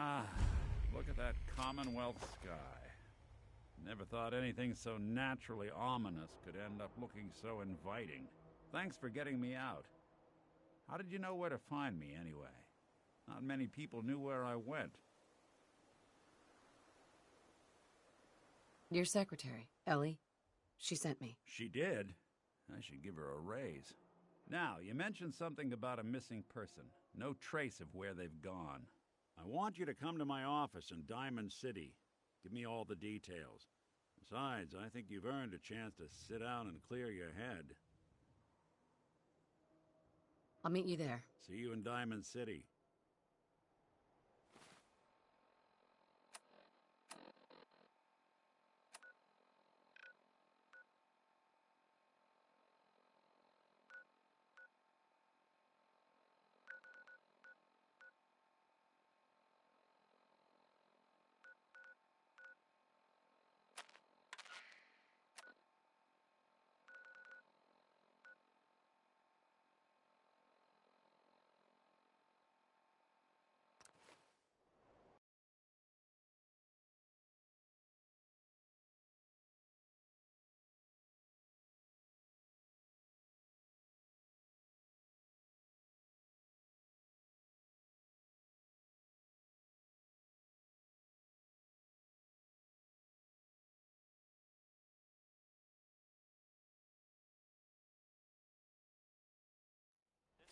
Ah, look at that Commonwealth sky. Never thought anything so naturally ominous could end up looking so inviting. Thanks for getting me out. How did you know where to find me, anyway? Not many people knew where I went. Your secretary, Ellie. She sent me. She did? I should give her a raise. Now, you mentioned something about a missing person. No trace of where they've gone. I want you to come to my office in Diamond City. Give me all the details. Besides, I think you've earned a chance to sit down and clear your head. I'll meet you there. See you in Diamond City.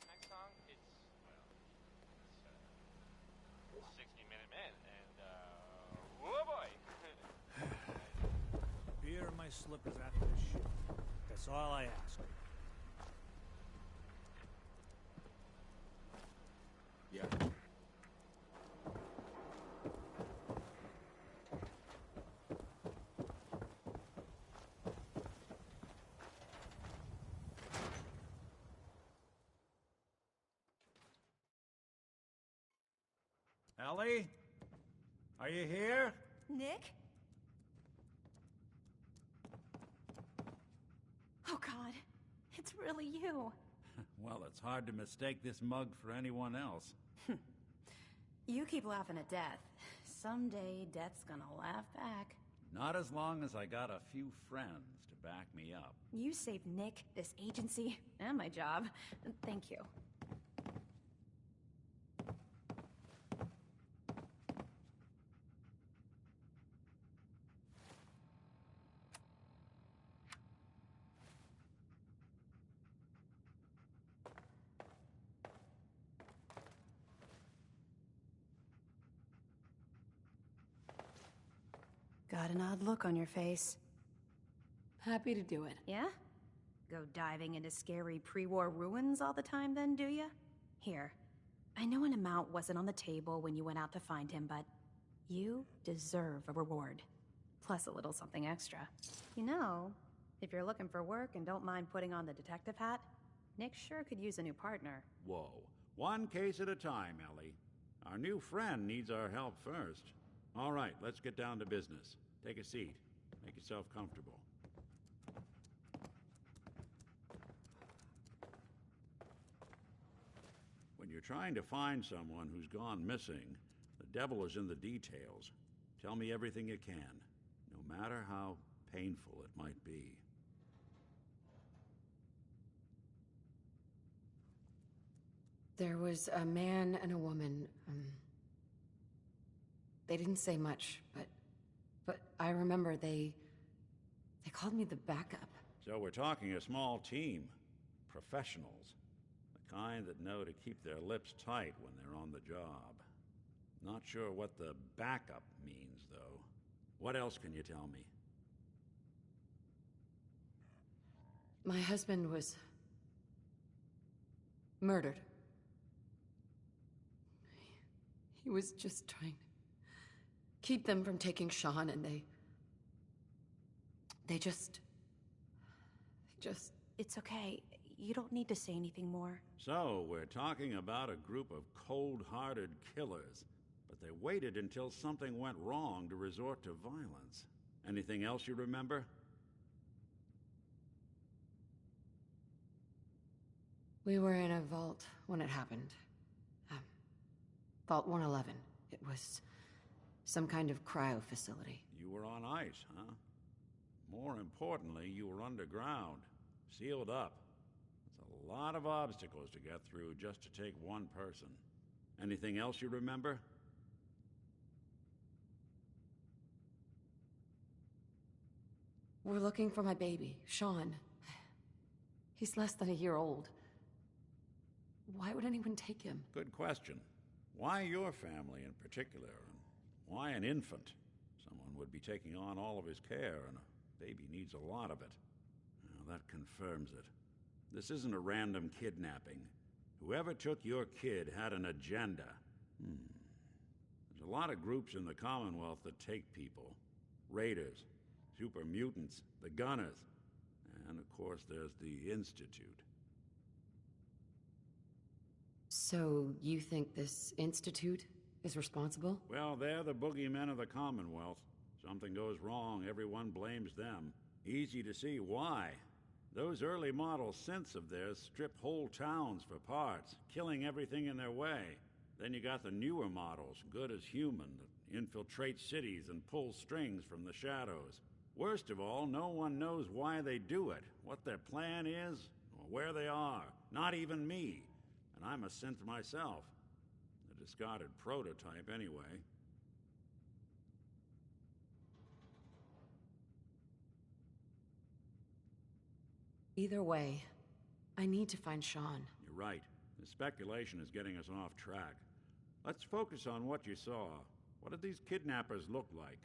Next song, it's 60-minute man, and whoa boy! Beer and my slippers after this shit. That's all I ask. Yeah. Ellie? Are you here? Nick? Oh God, it's really you. Well, it's hard to mistake this mug for anyone else. You keep laughing at death. Someday, death's gonna laugh back. Not as long as I got a few friends to back me up. You saved Nick, this agency, and my job. Thank you. Got an odd look on your face. Happy to do it. Yeah? Go diving into scary pre-war ruins all the time then, do ya? Here, I know an amount wasn't on the table when you went out to find him, but you deserve a reward. Plus a little something extra. You know, if you're looking for work and don't mind putting on the detective hat, Nick sure could use a new partner. Whoa. One case at a time, Ellie. Our new friend needs our help first. All right, let's get down to business. Take a seat. Make yourself comfortable. When you're trying to find someone who's gone missing, the devil is in the details. Tell me everything you can, no matter how painful it might be. There was a man and a woman. They didn't say much, but I remember they called me the backup. So we're talking a small team. Professionals. The kind that know to keep their lips tight when they're on the job. Not sure what the backup means, though. What else can you tell me? My husband was murdered. He was just trying to keep them from taking Sean, and they just... It's okay. You don't need to say anything more. So, we're talking about a group of cold-hearted killers, but they waited until something went wrong to resort to violence. Anything else you remember? We were in a vault when it happened. Vault 111. It was some kind of cryo facility. You were on ice, huh? More importantly, you were underground, sealed up. It's a lot of obstacles to get through just to take one person. Anything else you remember? We're looking for my baby, Sean. He's less than a year old. Why would anyone take him? Good question. Why your family in particular? And why an infant? Someone would be taking on all of his care, and a baby needs a lot of it. Well, that confirms it. This isn't a random kidnapping. Whoever took your kid had an agenda. There's a lot of groups in the Commonwealth that take people. Raiders, super mutants, the Gunners, and of course there's the Institute. So, you think this Institute is responsible? Well, they're the boogeymen of the Commonwealth. Something goes wrong, everyone blames them. Easy to see why. Those early model synths of theirs strip whole towns for parts, killing everything in their way. Then you got the newer models, good as human, that infiltrate cities and pull strings from the shadows. Worst of all, no one knows why they do it, what their plan is, or where they are. Not even me. And I'm a synth myself. A discarded prototype, anyway. Either way, I need to find Sean. You're right. The speculation is getting us off track. Let's focus on what you saw. What did these kidnappers look like?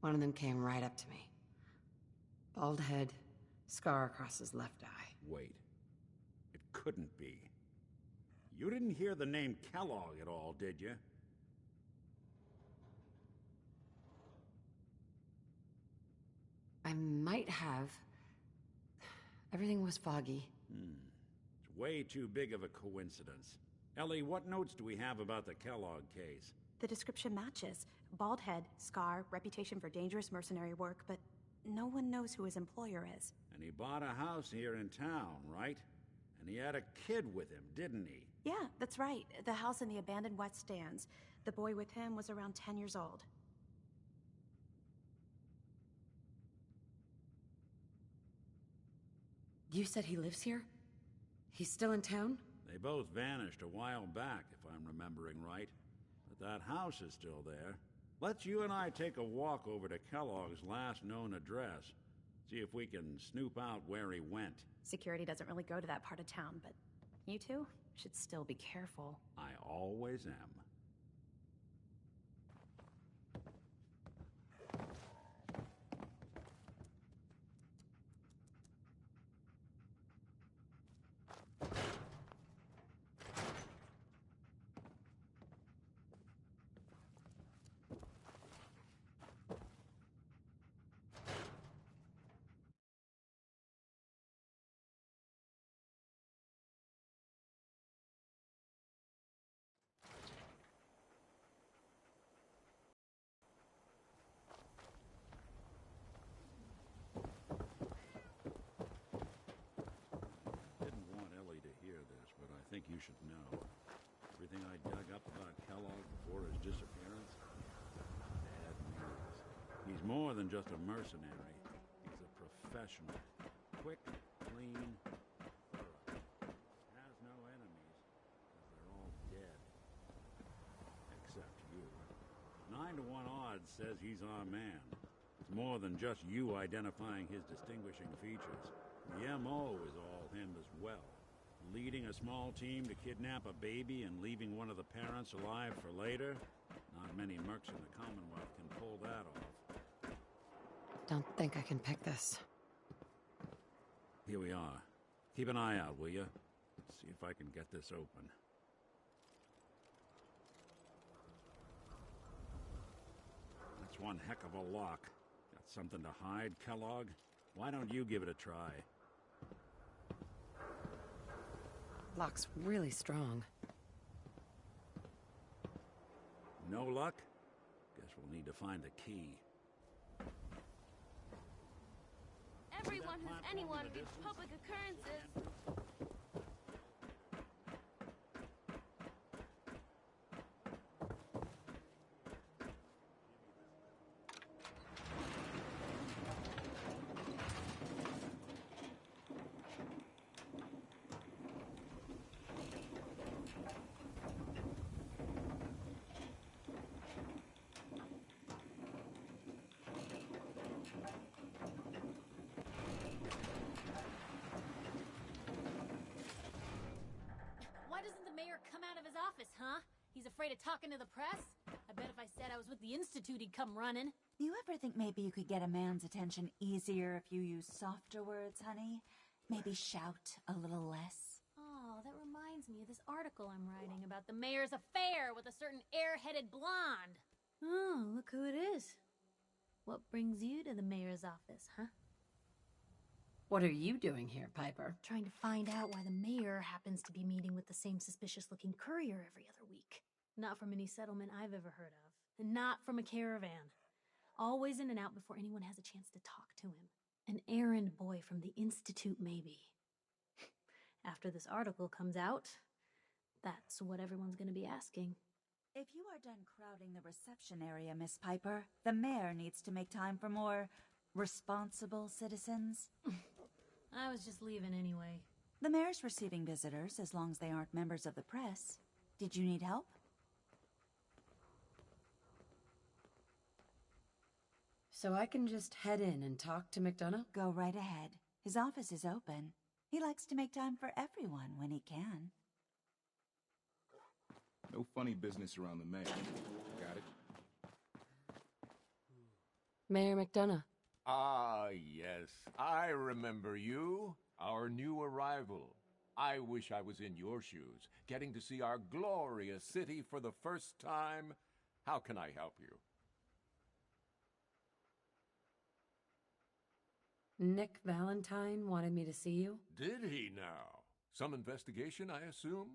One of them came right up to me. Bald head, scar across his left eye. Wait. It couldn't be. You didn't hear the name Kellogg at all, did you? I might have. Everything was foggy. It's way too big of a coincidence. Ellie, what notes do we have about the Kellogg case? The description matches. Bald head, scar, reputation for dangerous mercenary work, but no one knows who his employer is. And he bought a house here in town, right? And he had a kid with him, didn't he? Yeah, that's right. The house in the abandoned West Stands. The boy with him was around 10 years old. You said he lives here? He's still in town? They both vanished a while back, if I'm remembering right. But that house is still there. Let's you and I take a walk over to Kellogg's last known address. See if we can snoop out where he went. Security doesn't really go to that part of town, but you two should still be careful. I always am. I think you should know. Everything I dug up about Kellogg before his disappearance, bad news. He's more than just a mercenary. He's a professional. Quick, clean, thorough. Has no enemies, because they're all dead. Except you. 9 to 1 odds says he's our man. It's more than just you identifying his distinguishing features. The M.O. is all him as well. Leading a small team to kidnap a baby and leaving one of the parents alive for later? Not many mercs in the Commonwealth can pull that off. Don't think I can pick this. Here we are. Keep an eye out, will you? Let's see if I can get this open. That's one heck of a lock. Got something to hide, Kellogg? Why don't you give it a try? Lock's really strong. No luck? Guess we'll need to find the key. Everyone who's anyone gets public occurrences. mayor come out of his office, huh? He's afraid of talking to the press? I bet if I said I was with the Institute, he'd come running. You ever think maybe you could get a man's attention easier if you use softer words, honey? Maybe shout a little less? Oh, that reminds me of this article I'm writing about the mayor's affair with a certain airheaded blonde. Oh, look who it is. What brings you to the mayor's office, huh? What are you doing here, Piper? Trying to find out why the mayor happens to be meeting with the same suspicious-looking courier every other week. Not from any settlement I've ever heard of. And not from a caravan. Always in and out before anyone has a chance to talk to him. An errand boy from the Institute, maybe. After this article comes out, that's what everyone's gonna be asking. If you are done crowding the reception area, Miss Piper, the mayor needs to make time for more responsible citizens. I was just leaving anyway. The mayor's receiving visitors as long as they aren't members of the press. Did you need help? So I can just head in and talk to McDonough? Go right ahead. His office is open. He likes to make time for everyone when he can. No funny business around the mayor. Got it? Mayor McDonough. Ah, yes. I remember you. Our new arrival. I wish I was in your shoes, getting to see our glorious city for the first time. How can I help you? Nick Valentine wanted me to see you? Did he now? Some investigation, I assume?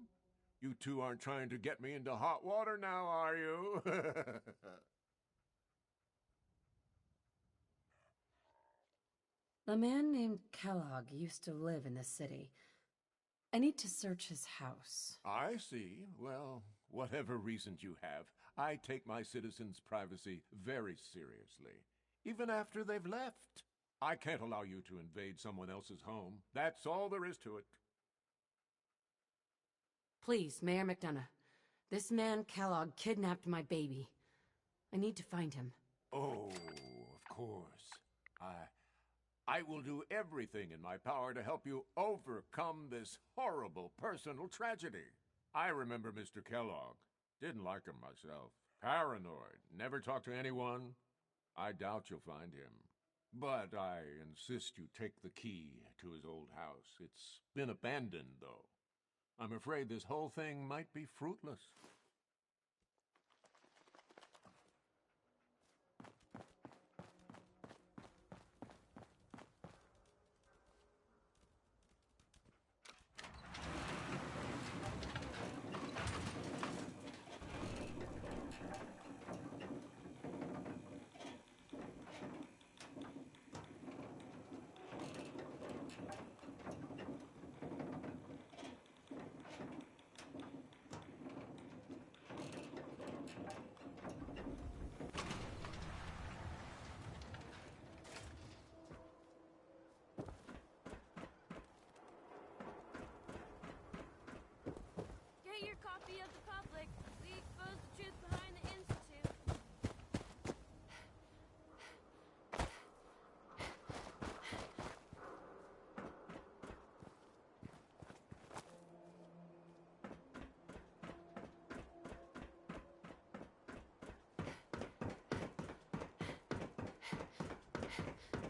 You two aren't trying to get me into hot water now, are you? A man named Kellogg used to live in this city. I need to search his house. I see. Well, whatever reasons you have, I take my citizens' privacy very seriously. Even after they've left. I can't allow you to invade someone else's home. That's all there is to it. Please, Mayor McDonough. This man Kellogg kidnapped my baby. I need to find him. Oh, of course. I will do everything in my power to help you overcome this horrible personal tragedy. I remember Mr. Kellogg. Didn't like him myself. Paranoid. Never talked to anyone. I doubt you'll find him. But I insist you take the key to his old house. It's been abandoned, though. I'm afraid this whole thing might be fruitless. Get your copy of the public. We expose the truth behind the Institute.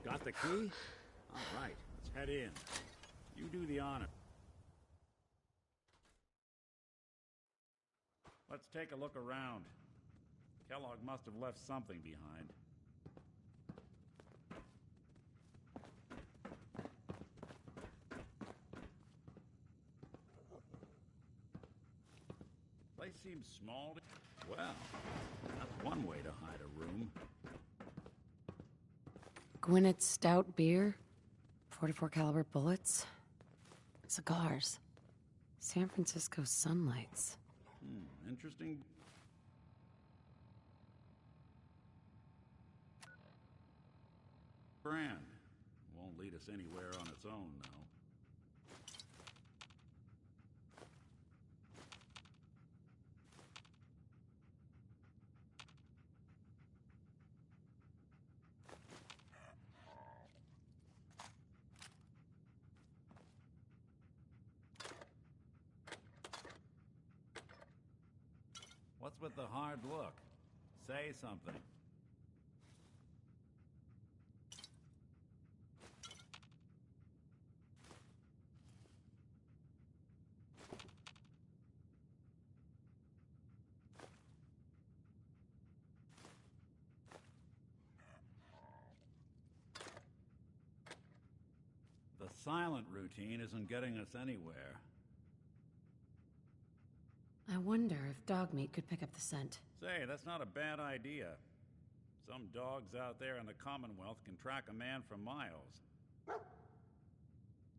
Got the key? All right, let's head in. You do the honor. Let's take a look around. Kellogg must have left something behind. Place seems small. Well, that's one way to hide a room. Gwinnett's stout beer, 44 caliber bullets, cigars, San Francisco sunlights. Interesting. Brand. Won't lead us anywhere on its own, though. What's with the hard look? Say something. The silent routine isn't getting us anywhere. I wonder if dog meat could pick up the scent. Say, that's not a bad idea. Some dogs out there in the Commonwealth can track a man for miles.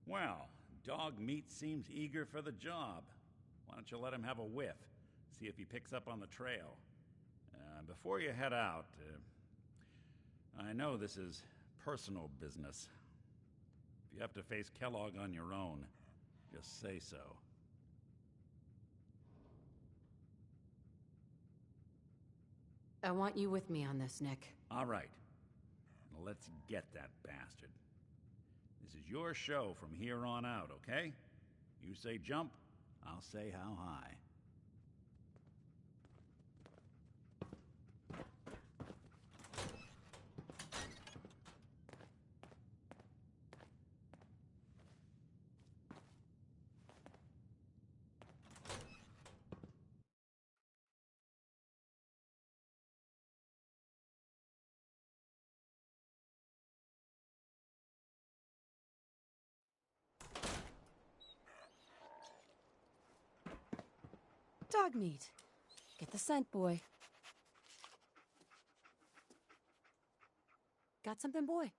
Well, dog meat seems eager for the job. Why don't you let him have a whiff? See if he picks up on the trail. Before you head out, I know this is personal business. If you have to face Kellogg on your own, just say so. I want you with me on this, Nick. All right. Let's get that bastard. This is your show from here on out, okay? You say jump, I'll say how high. Dog meat. Get the scent, boy. Got something, boy?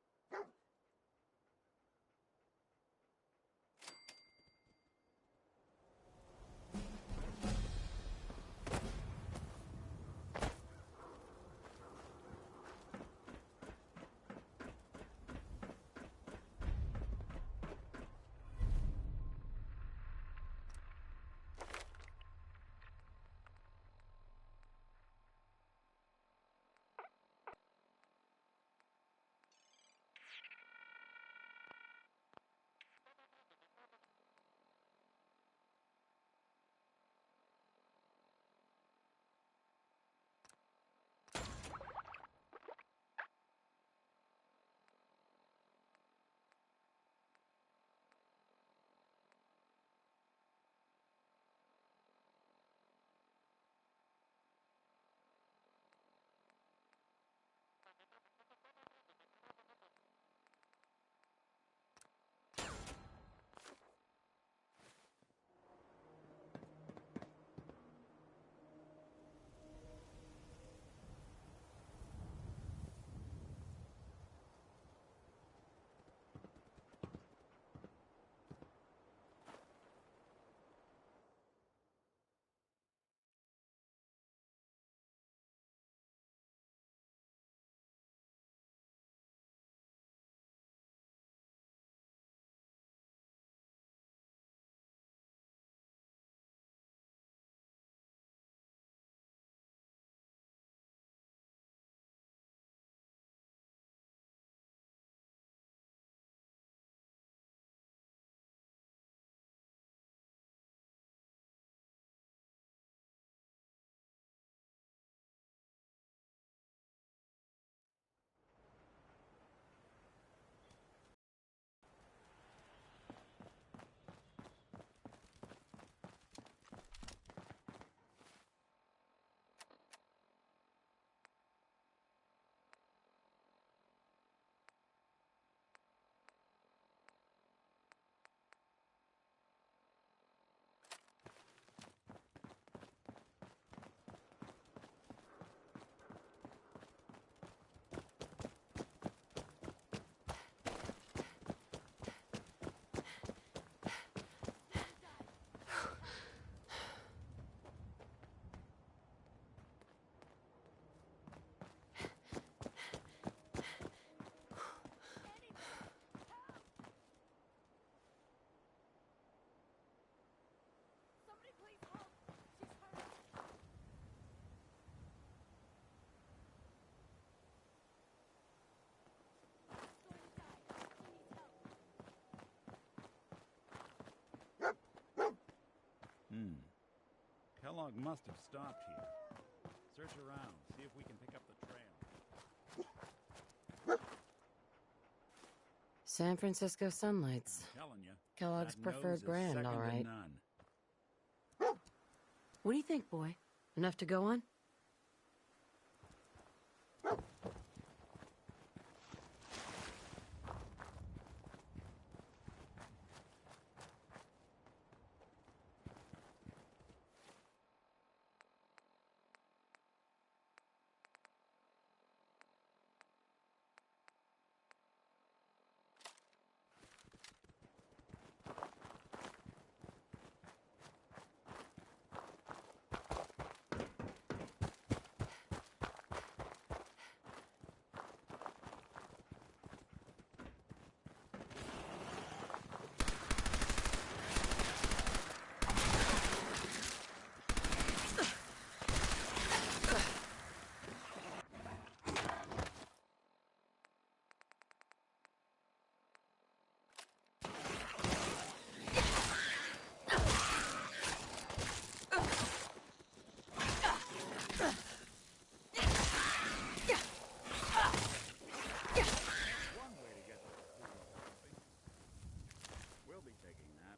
Kellogg must have stopped here. Search around, see if we can pick up the trail. San Francisco Sunlights. I'm telling you. Kellogg's that preferred nose is brand, second all to right. none. What do you think, boy? Enough to go on? One way to get to the pool of something. We'll be taking that.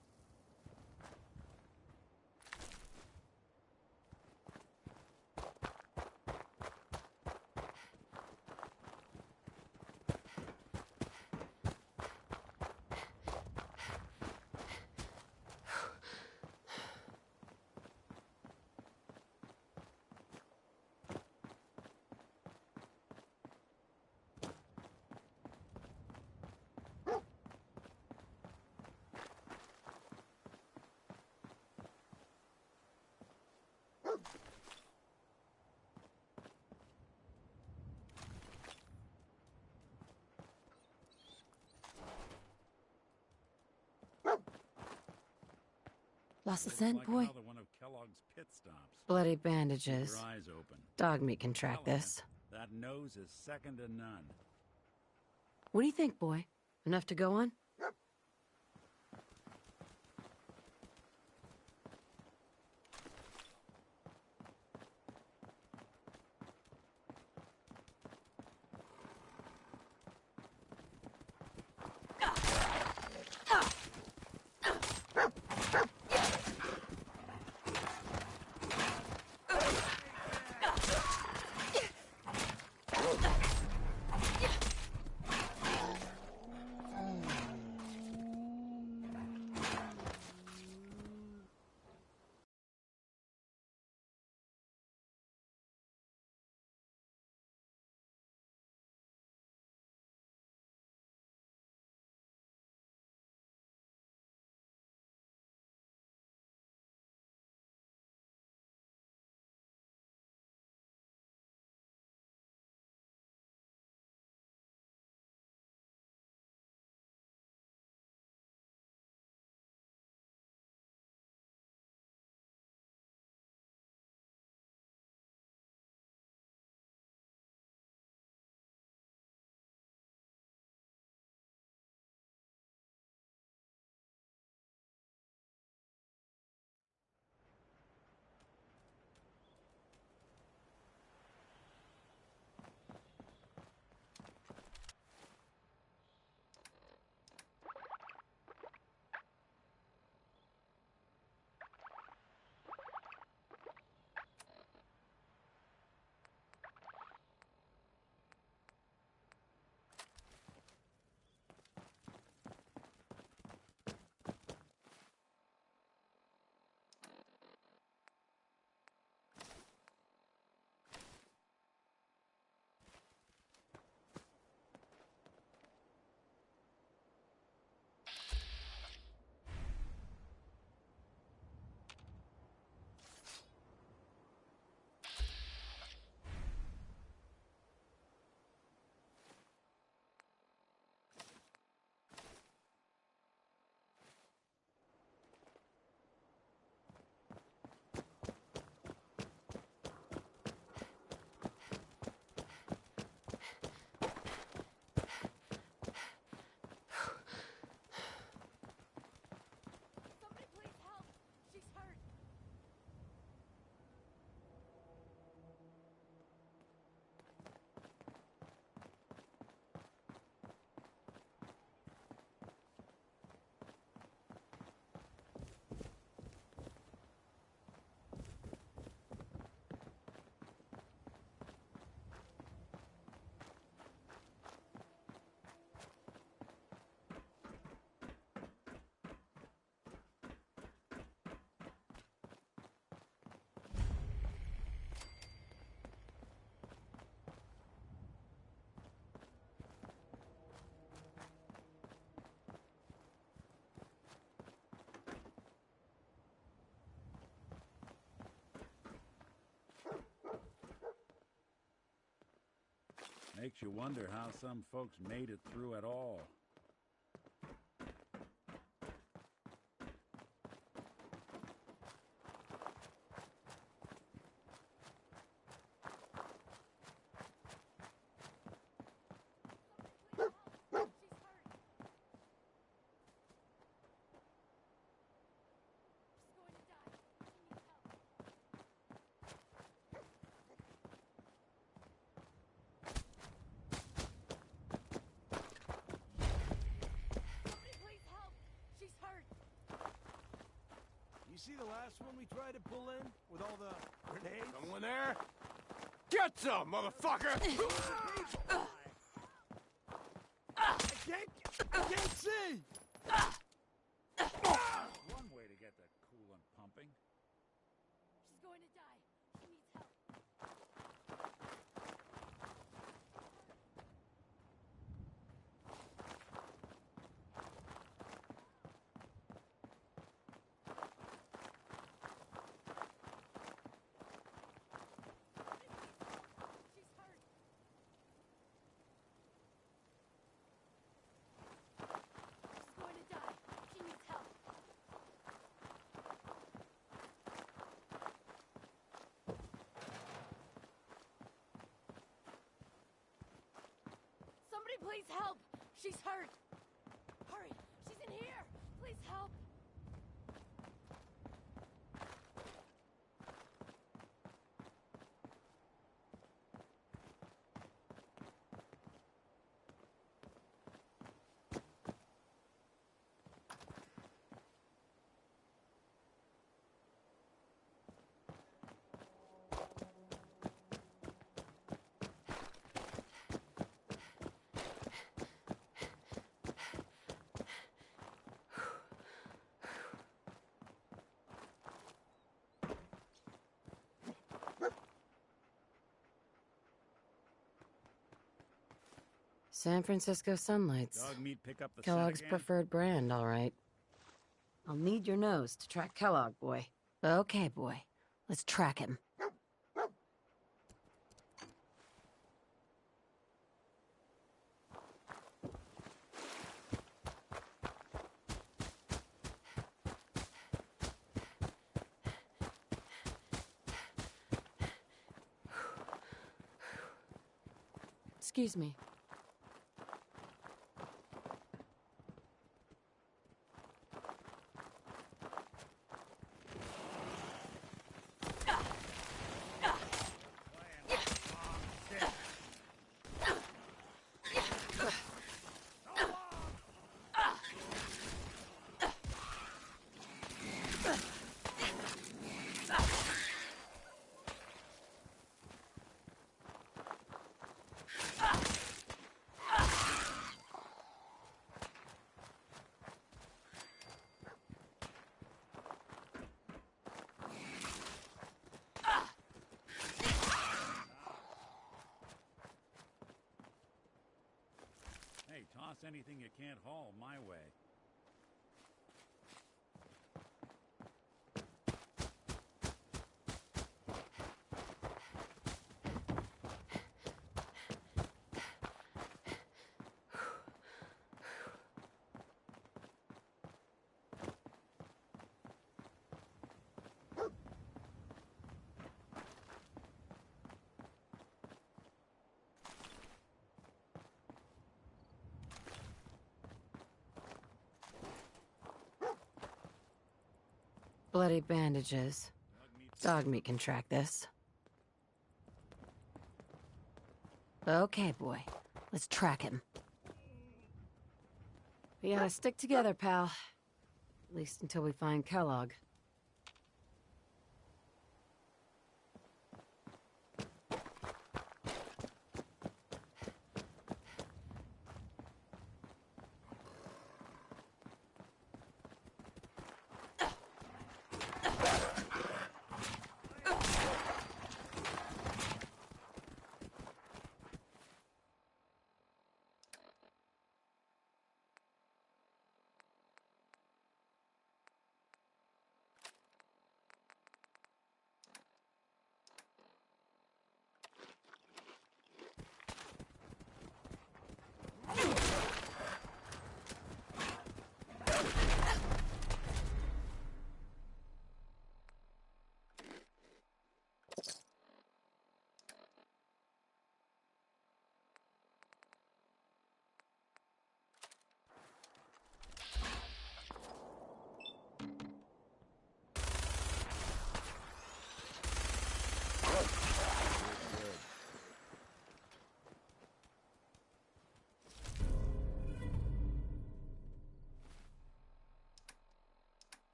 Lost a Looks scent, like boy? another one of Kellogg's pit stops. Bloody Keep bandages. your eyes open. Dog meat can track Telling ya, this. that nose is second to none. What do you think, boy? Enough to go on? Makes you wonder how some folks made it through at all. You see the last one we tried to pull in with all the grenades? Someone there? Get some, motherfucker! I can't see! One way to get the coolant pumping. She's going to die. She needs help. She's hurt. She's going to die. She needs help. Somebody please help! She's hurt! Hurry! She's in here! Please help! San Francisco Sunlights. Dog meat pick up the Kellogg's scent again? preferred brand, all right. I'll need your nose to track Kellogg, boy. Okay, boy. Let's track him. Excuse me. Hey, toss anything you can't haul my way. Bloody bandages. Dog meat can track this. Okay, boy. Let's track him. We gotta stick together, pal. At least until we find Kellogg.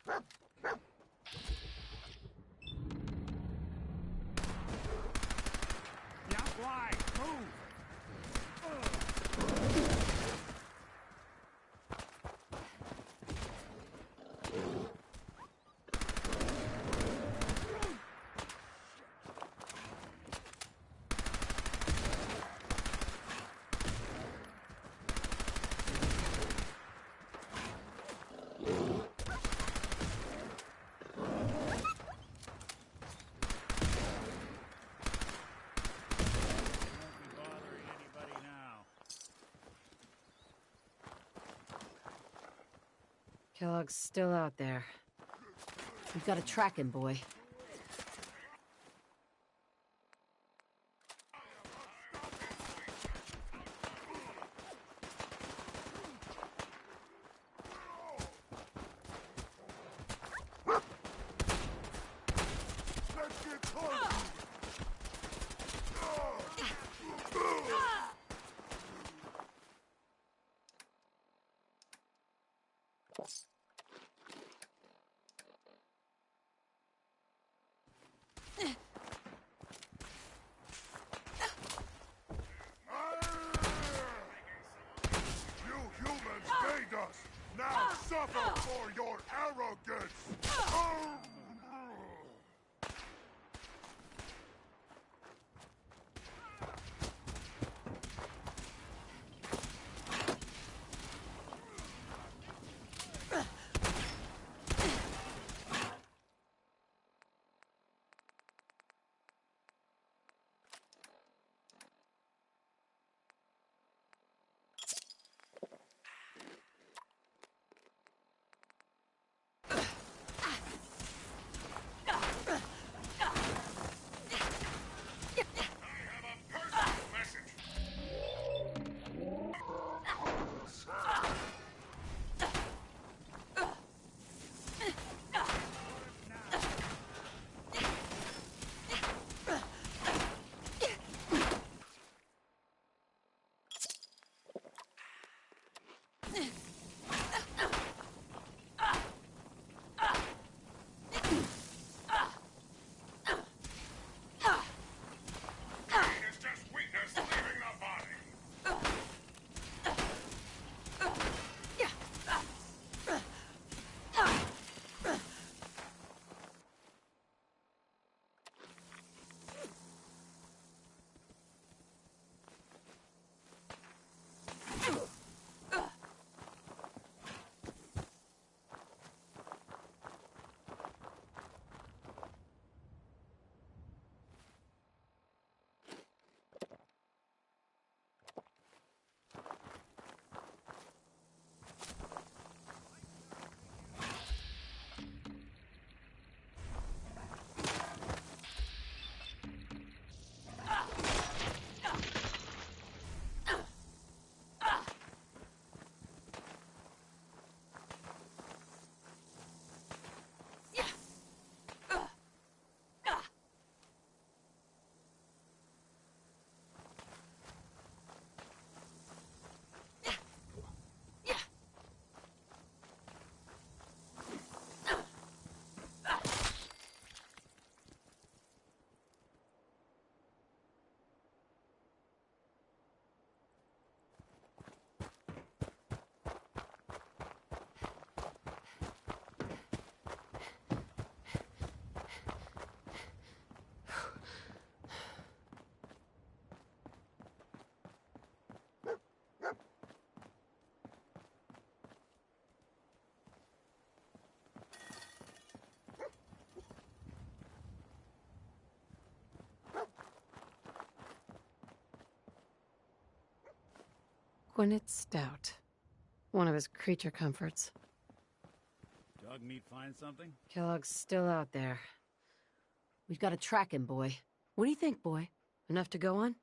Now fly! Move! Kellogg's still out there. We've got to track him, boy. You humans made us! Now suffer for your arrogance! Gwinnett Stout. One of his creature comforts. Dog meat find something? Kellogg's still out there. We've got to track him, boy. What do you think, boy? Enough to go on?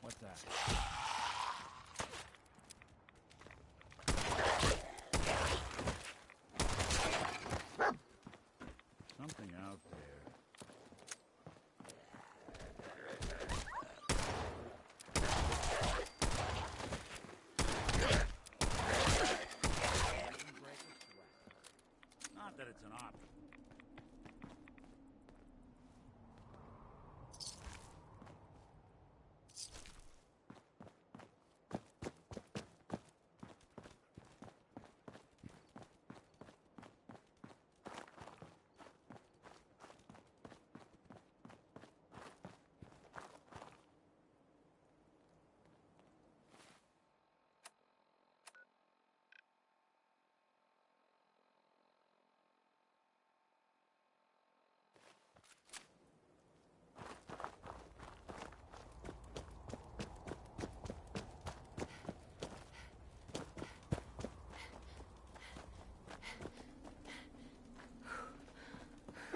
What's that? Something out there. Not that it's an option.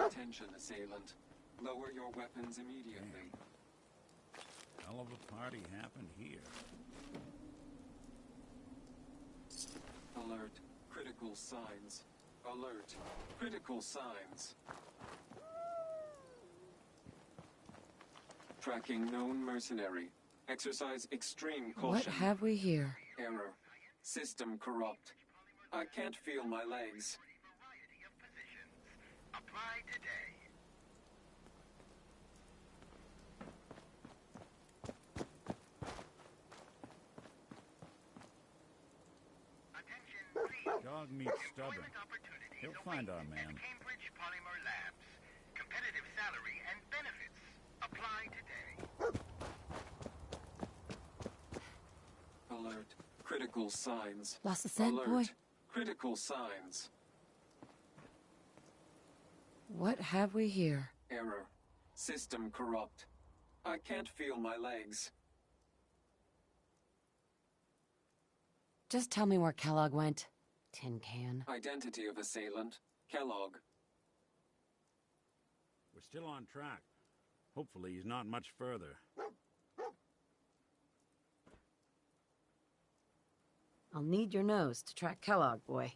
Attention, assailant. Lower your weapons immediately. Hell of a party happened here. Alert. Critical signs. Alert. Critical signs. Tracking known mercenary. Exercise extreme caution. What have we here? Error. System corrupt. I can't feel my legs. Apply today. Attention, please. Dog meets stubborn. He'll find our man. Cambridge Polymer Labs. Competitive salary and benefits. Apply today. Alert. Critical signs. Lost the scent, Alert. boy? Critical signs. What have we here? Error. System corrupt. I can't feel my legs. Just tell me where Kellogg went. Tin can. Identity of assailant. Kellogg. We're still on track. Hopefully he's not much further. I'll need your nose to track Kellogg, boy.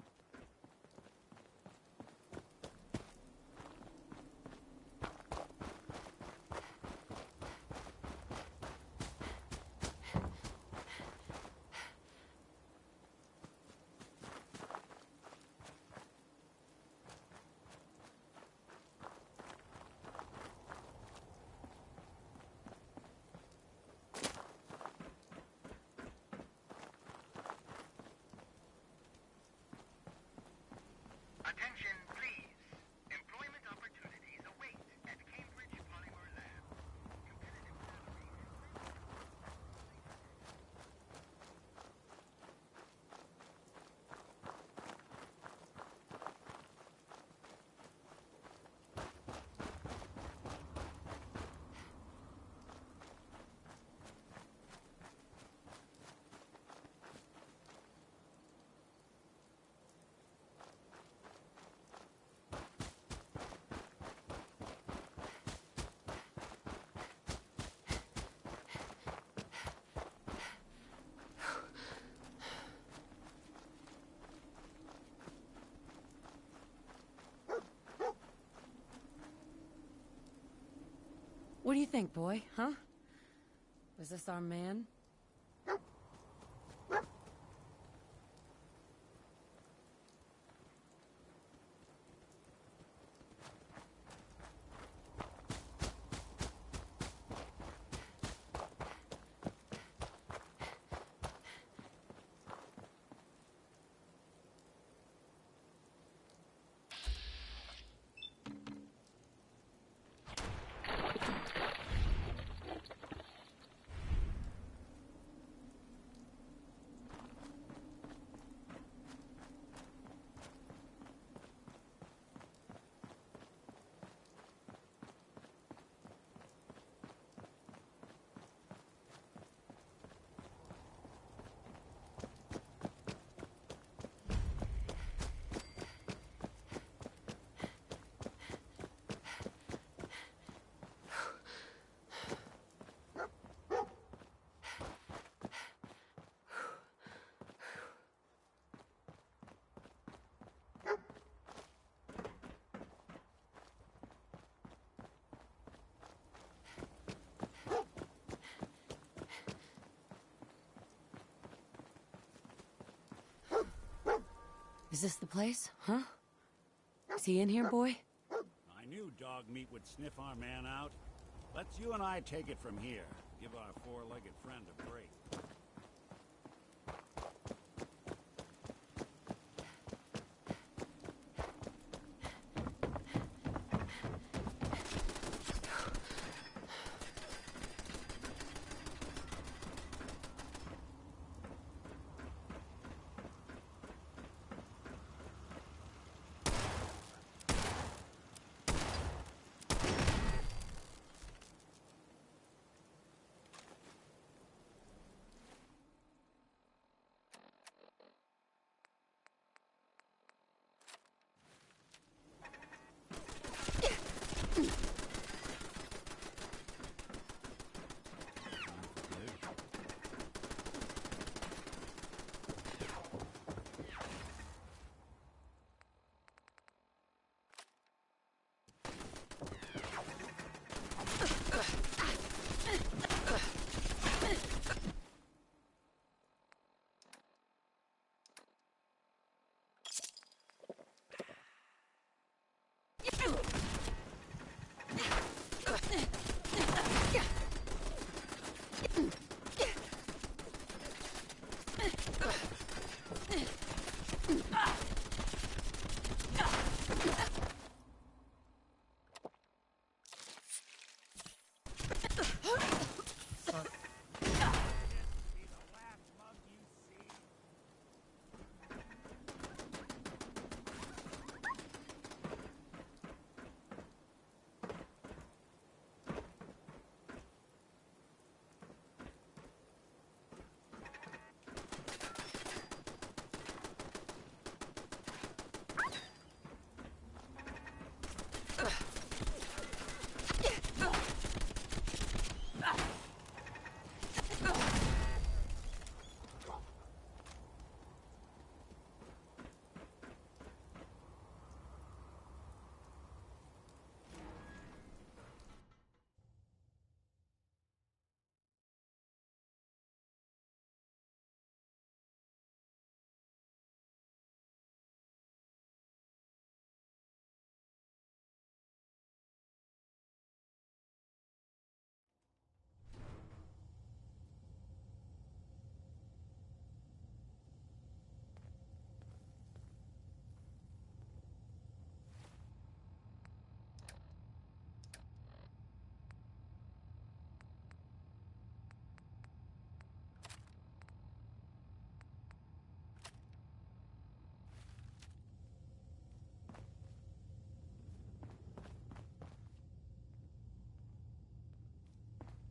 Attention, please. Employment opportunities await at Cambridge Polymer Lab. Competitive salary. What do you think, boy, huh? Was this our man? Is this the place? Huh? Is he in here, boy? I knew dog meat would sniff our man out. Let's you and I take it from here. Give our four-legged friend a break.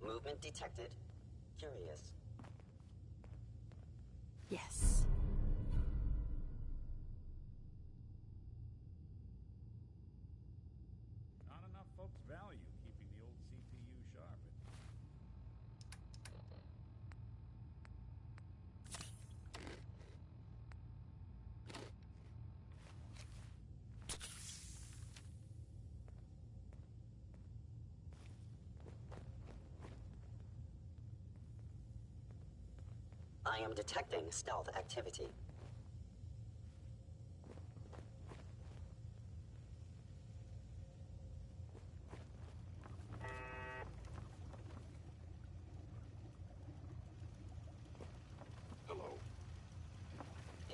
Movement detected. Curious. Yes. Not enough folks value keeping the old CPU sharp. I am detecting stealth activity. Hello.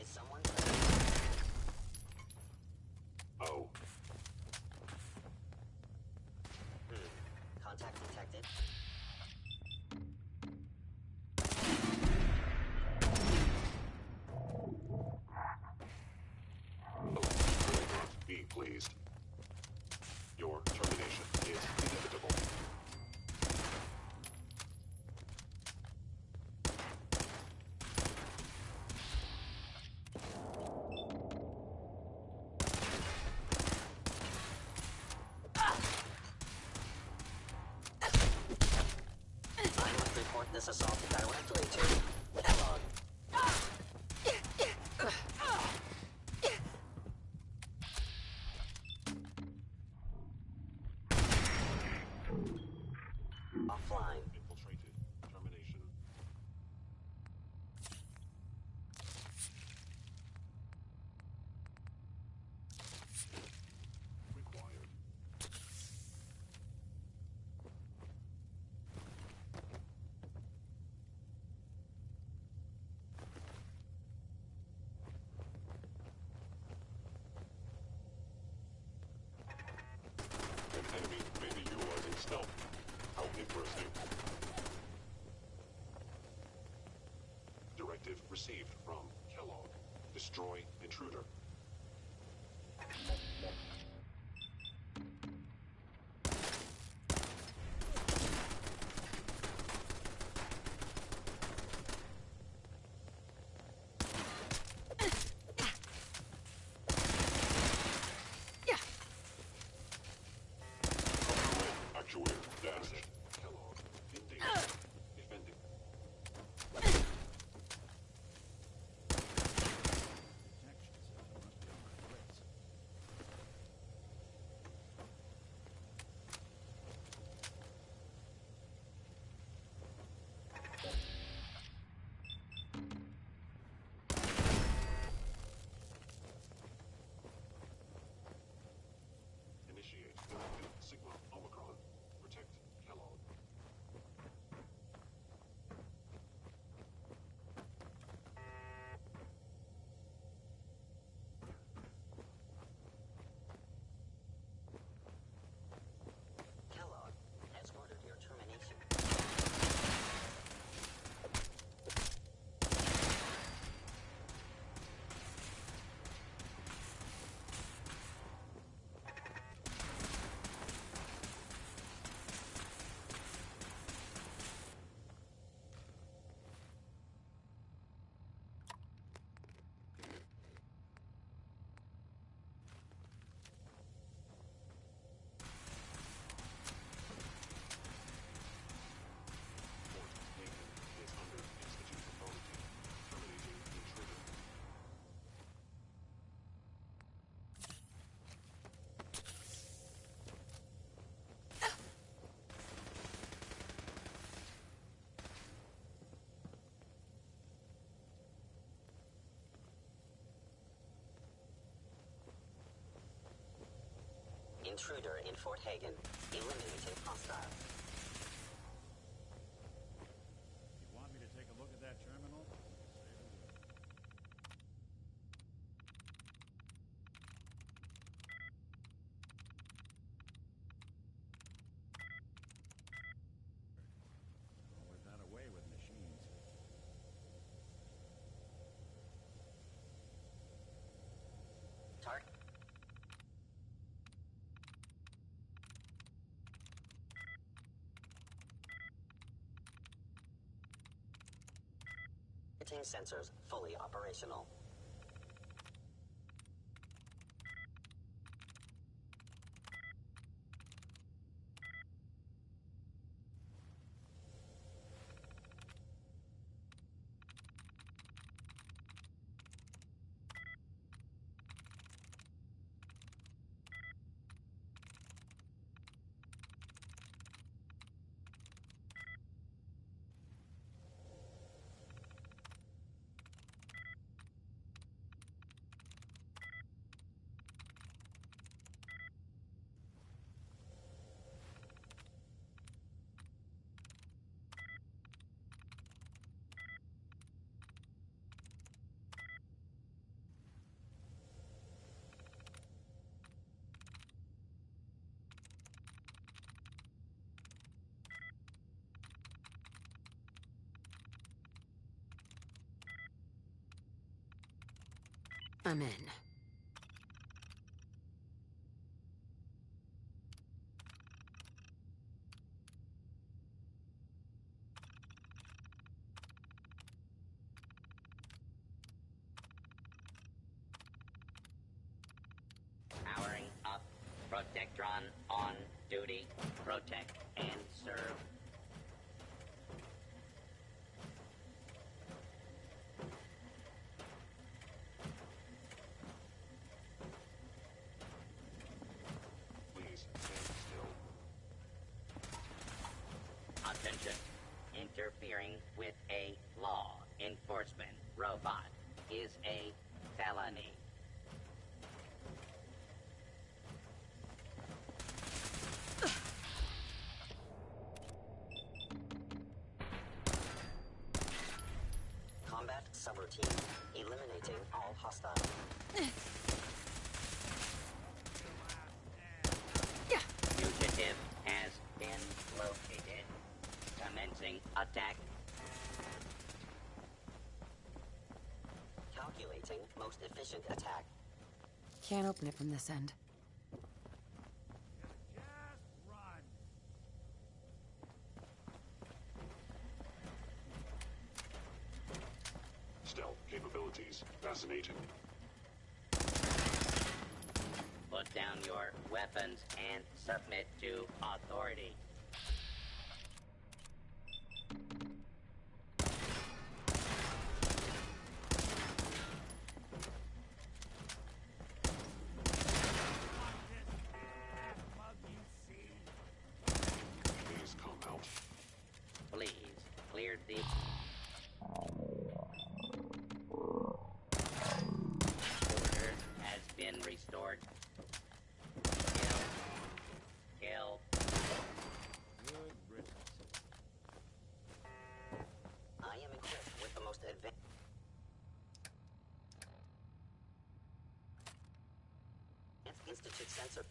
Is someone... Oh. Contact detected. Be pleased. Your termination is inevitable. I must report this assault directly to Kellogg. Offline. Infiltrated. Termination. Intruder in Fort Hagen. Eliminating hostile. You want me to take a look at that terminal? Always had a way with machines. Target. Sensors fully operational. I'm in. Powering up. Protectron on duty. Protect and serve. Please stand still. Attention. Interfering with a law enforcement robot is a felony. Combat subroutine. Eliminating all hostile. Fugitive has been located. Commencing attack. Calculating most efficient attack. Can't open it from this end. Just run. Stealth capabilities fascinating. Put down your weapons and submit to authority. Please come out. Please, clear the... Order has been restored. Kill. Good riddance. I am equipped with the most advanced... Institute sensor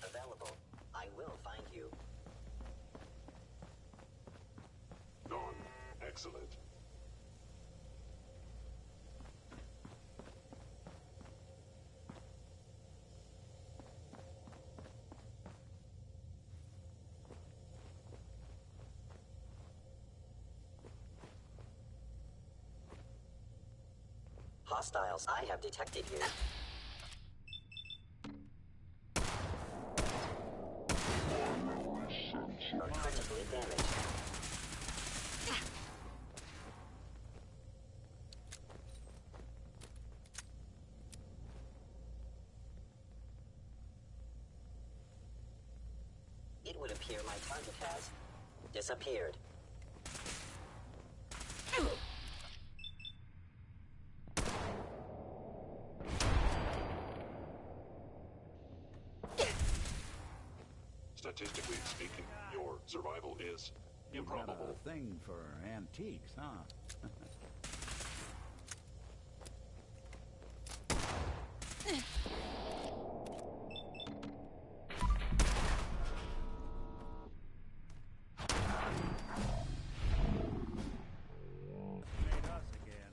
available. I will find you. Dawn. Excellent. Hostiles, I have detected you. Are critically damaged. It would appear my target has disappeared. Statistically speaking, your survival is improbable. Got a thing for antiques, huh? Made us again.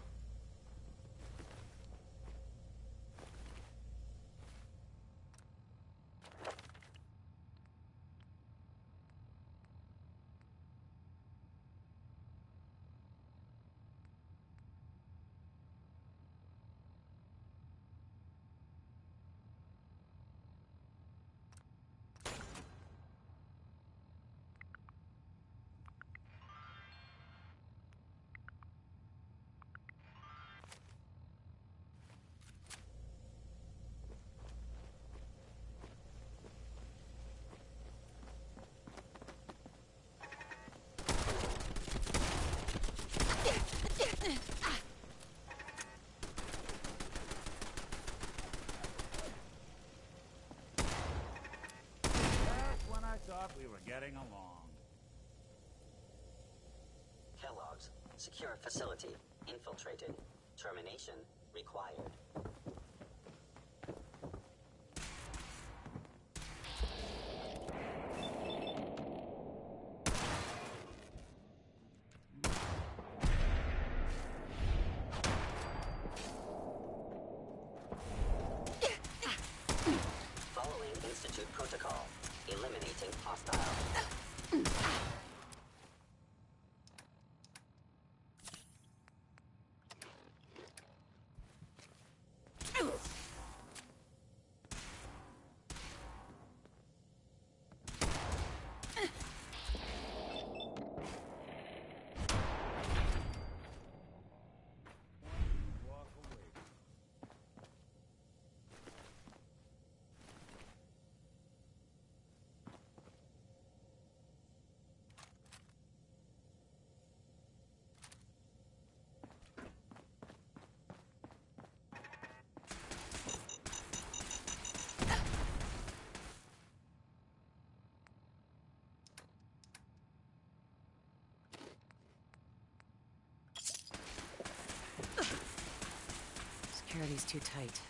That's when I thought we were getting along. Kellogg's. Secure facility. Infiltrated. Termination required. Following Institute protocol. Eliminating hostile. Walk away. Security's too tight.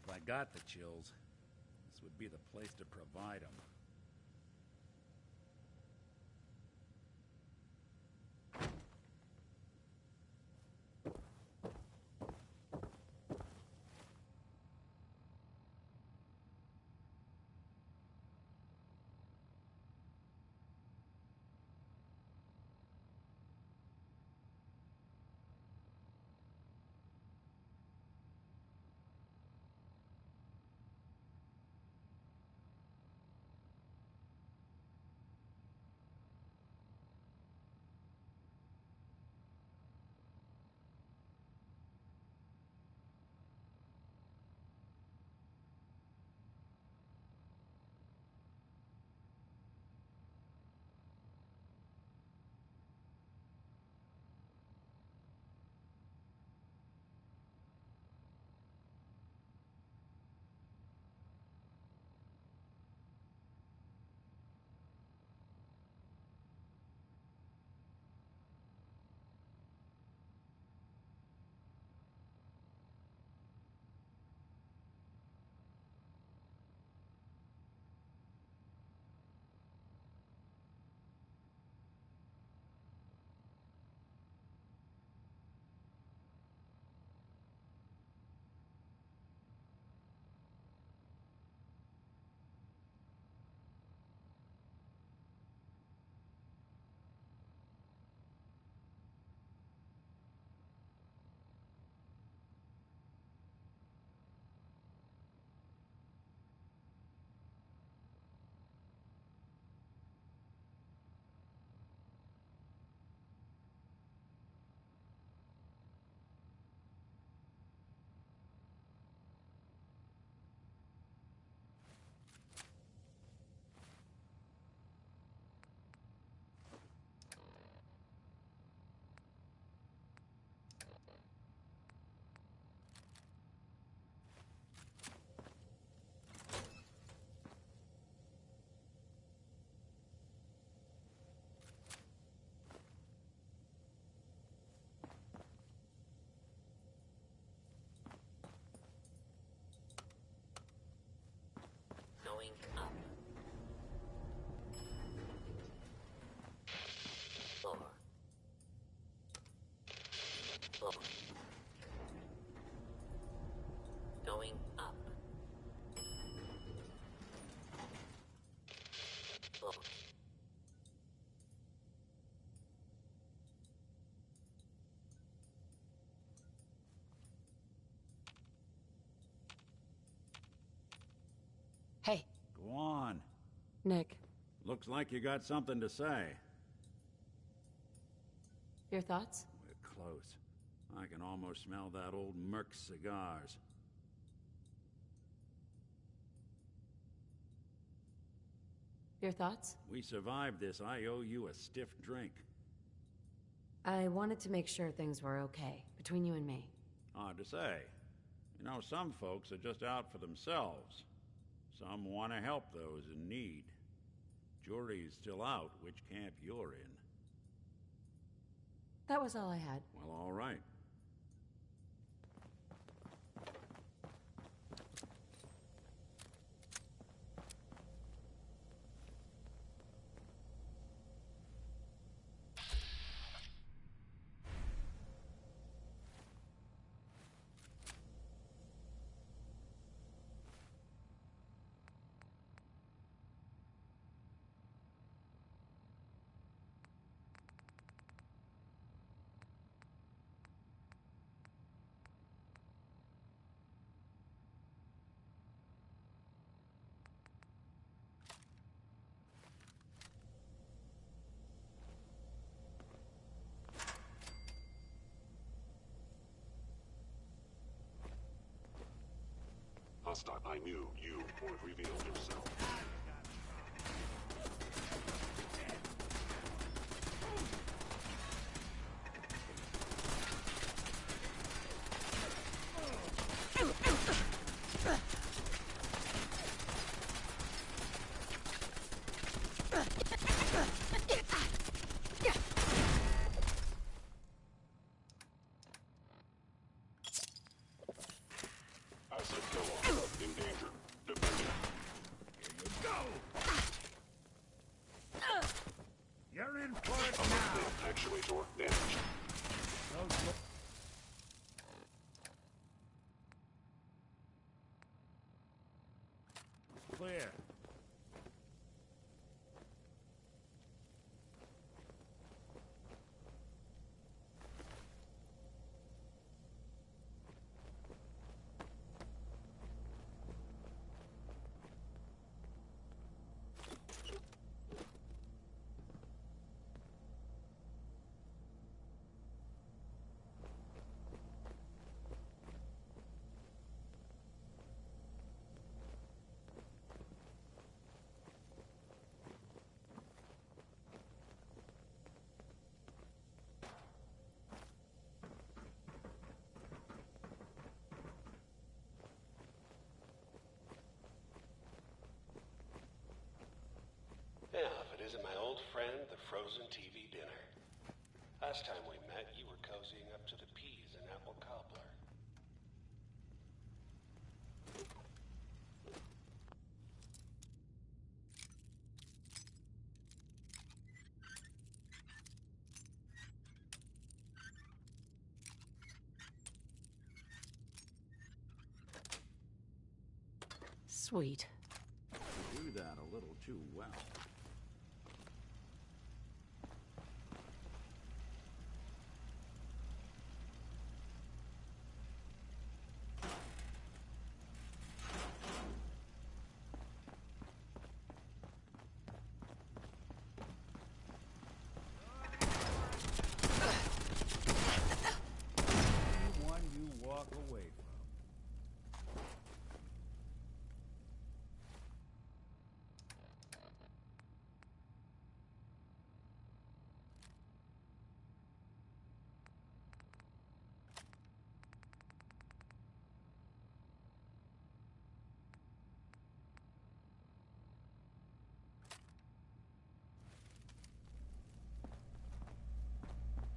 If I got the chills, this would be the place to provide them. Look. Going up. Look. Hey. Go on. Nick. Looks like you got something to say. Your thoughts? We're close. I can almost smell that old Merc cigars. Your thoughts? We survived this. I owe you a stiff drink. I wanted to make sure things were okay, between you and me. Hard to say. You know, some folks are just out for themselves. Some want to help those in need. Jury's still out which camp you're in. That was all I had. Well, all right. Hostile, I knew you would reveal yourself. You're in for it now. Actuator damaged. Clear. Yeah, if it isn't my old friend, the frozen TV dinner. Last time we met, you were cozying up to the peas and apple cobbler. Sweet. You do that a little too well. One you walk away from.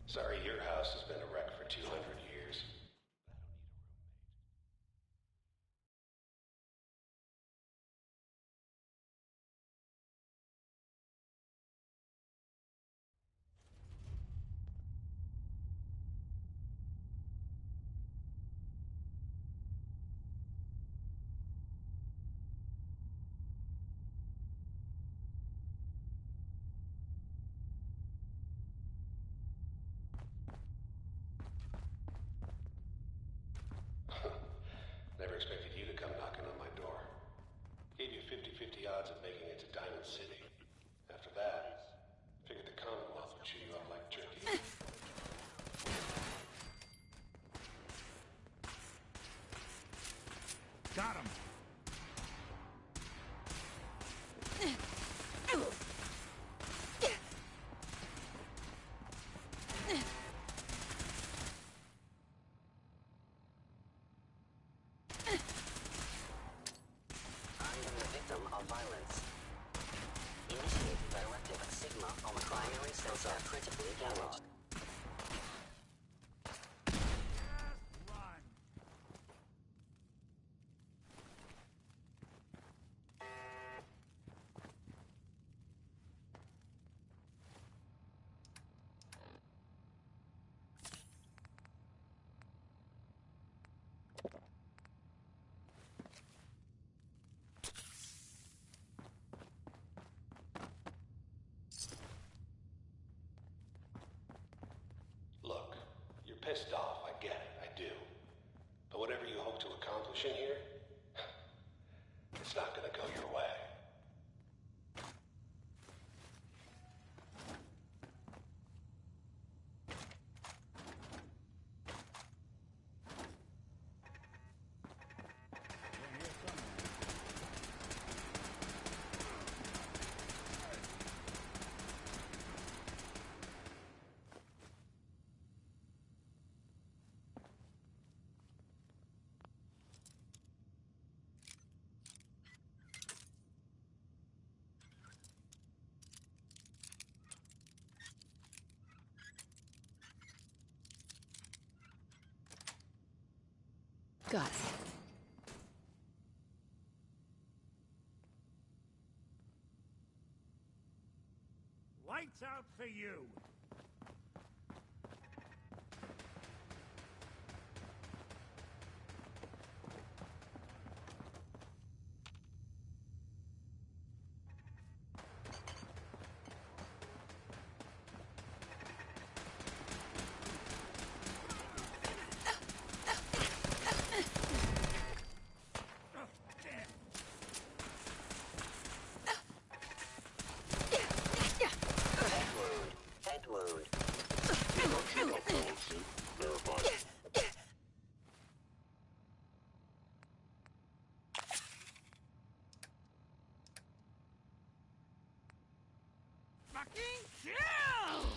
Sorry, your house has been a wreck for 200 years. pissed off, I get it, I do. But whatever you hope to accomplish in here, it's not gonna go your way. Got it. Lights out for you! Fucking kill!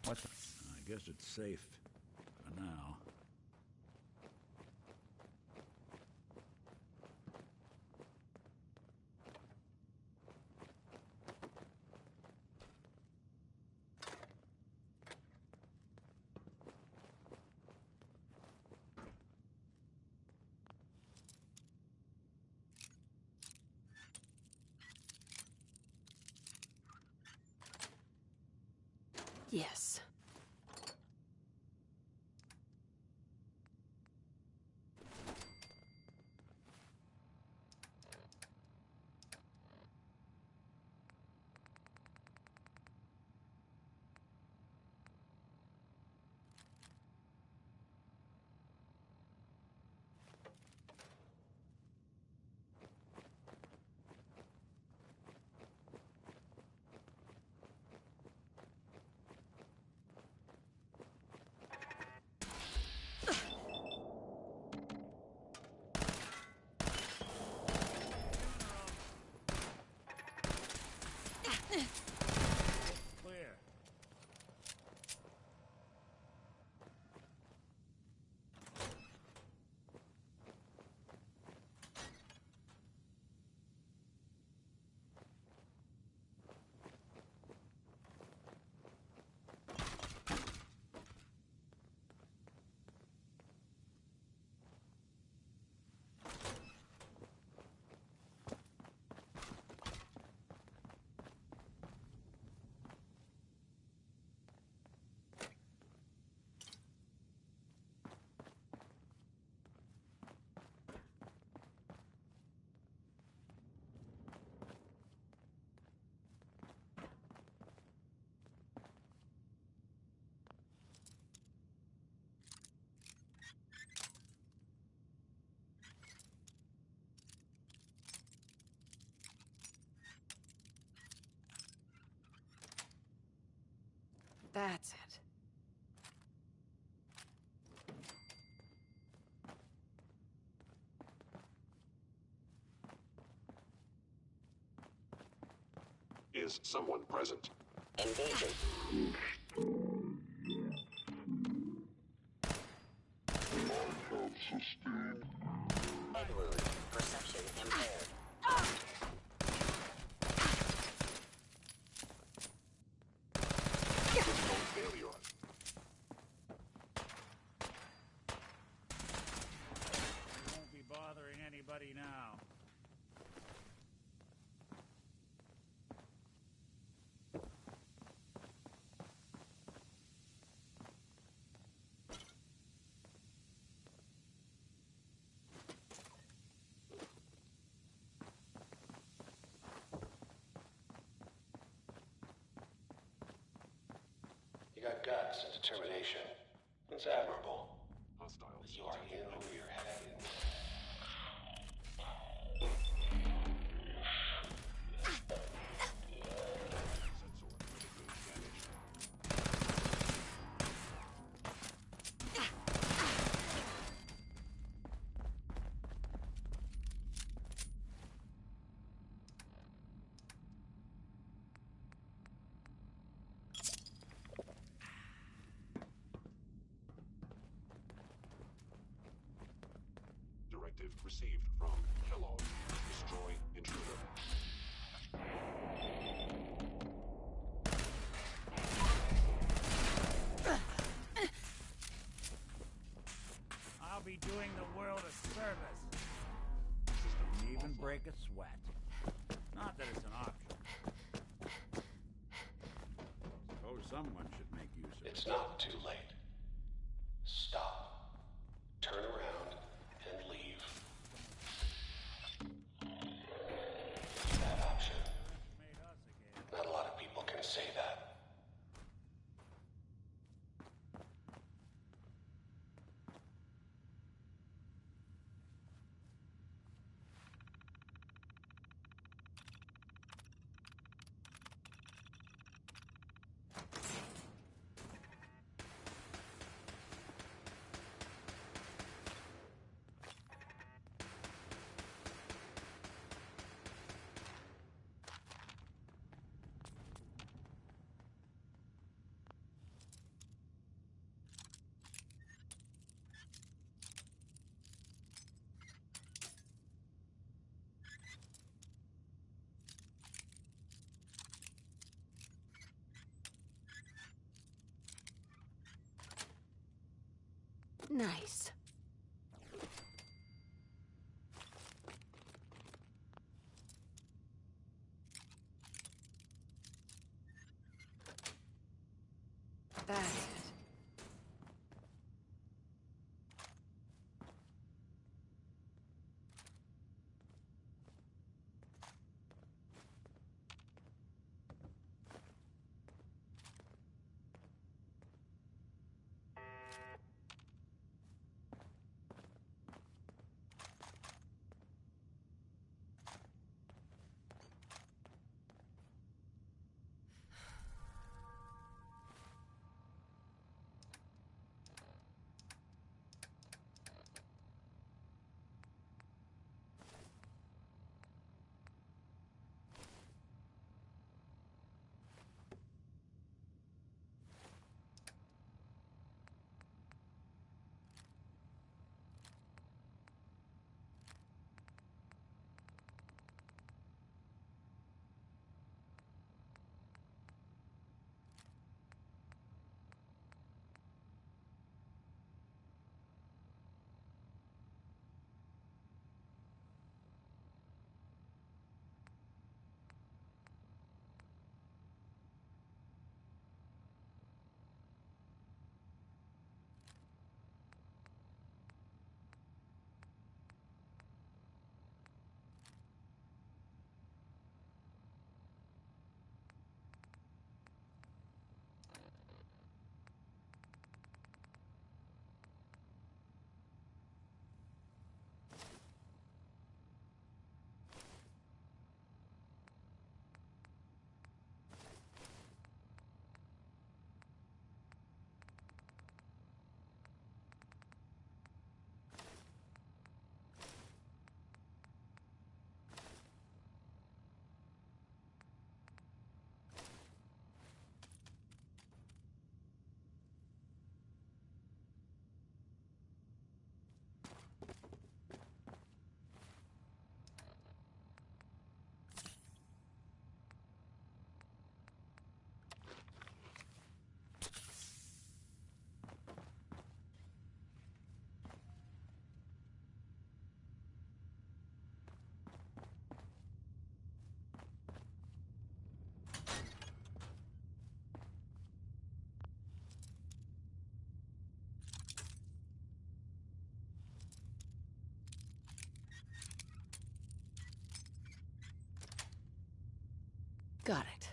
What the? I guess it's safe. For now. Yes. That's it. Is someone present? Engaging. Head wound. Perception impaired. Critical failure. Won't be bothering anybody now. You got guts and determination. It's admirable. Hostiles. But you are in over your head. Directive received from Kellogg. Destroy intruder. I'll be doing the world a service. Didn't even break a sweat. Not that it's an option. Suppose someone should make use of it. It's not too late. Stop. Turn around and leave. That option. Not a lot of people can say that. Nice. That's it. Got it.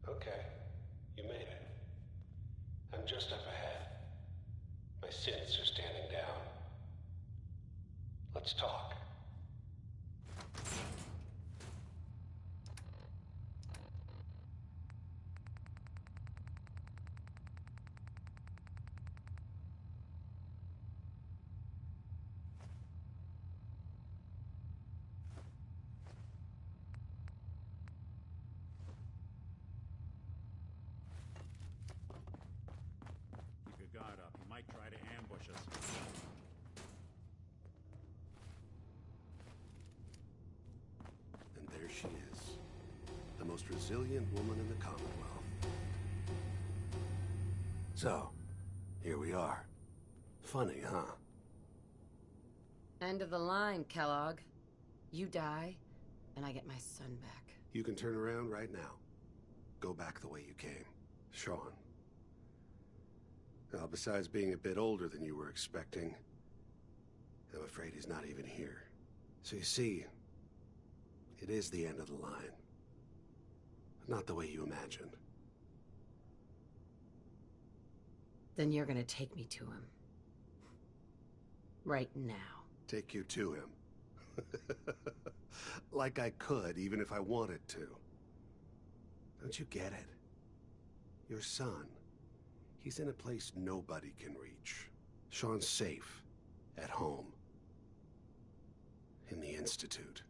Okay, you made it. I'm just up ahead. My synths are standing down. Let's talk. Keep your guard up. He might try to ambush us. And there she is. The most resilient woman in the Commonwealth. So, here we are. Funny, huh? End of the line, Kellogg. You die, and I get my son back. You can turn around right now. Go back the way you came. Sean. Now, besides being a bit older than you were expecting, I'm afraid he's not even here. So you see, it is the end of the line. But not the way you imagined. Then you're gonna take me to him. Right now. Take you to him. Like I could, even if I wanted to. Don't you get it? Your son, he's in a place nobody can reach. Sean's safe. At home. In the Institute.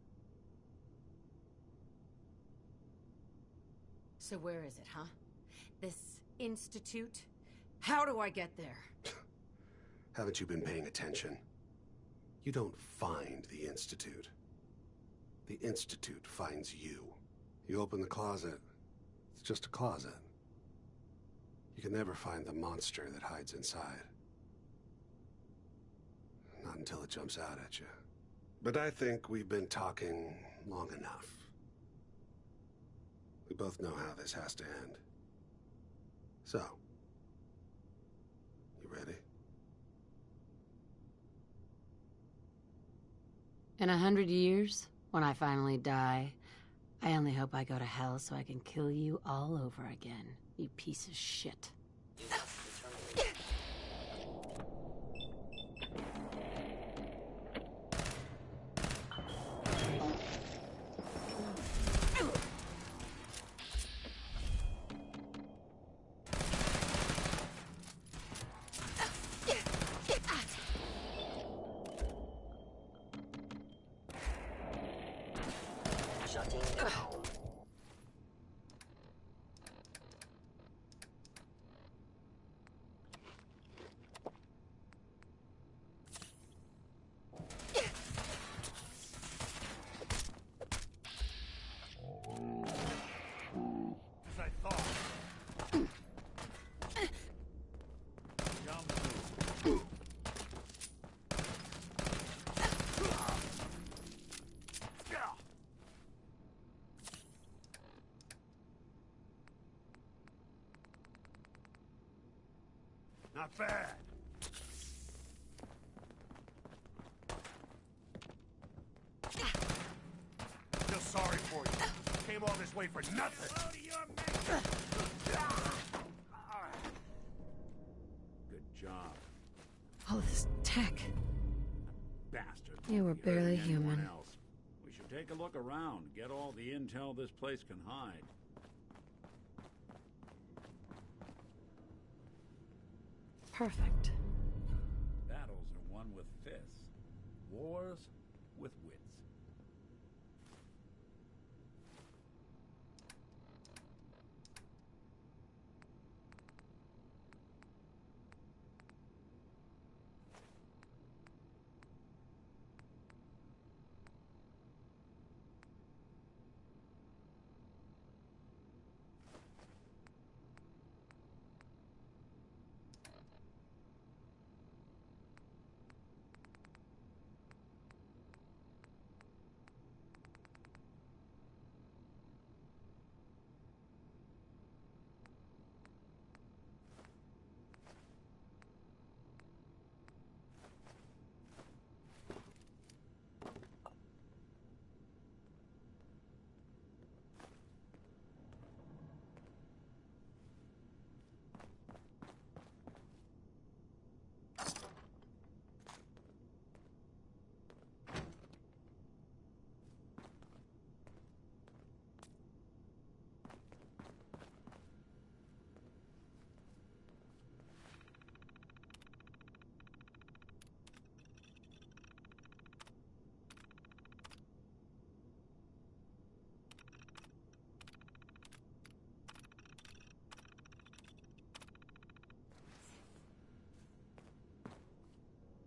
So where is it, huh? This institute? How do I get there? Haven't you been paying attention? You don't find the Institute. The Institute finds you. You open the closet, it's just a closet. You can never find the monster that hides inside. Not until it jumps out at you. But I think we've been talking long enough. We both know how this has to end. So, you ready? In 100 years, when I finally die, I only hope I go to hell so I can kill you all over again, you piece of shit. Not bad. Feel sorry for you. Came all this way for nothing. Good job. All this tech. Bastard. You were barely hurting anyone human. else. We should take a look around, get all the intel this place can hide. Perfect. Battles are won with fists. Wars with wits.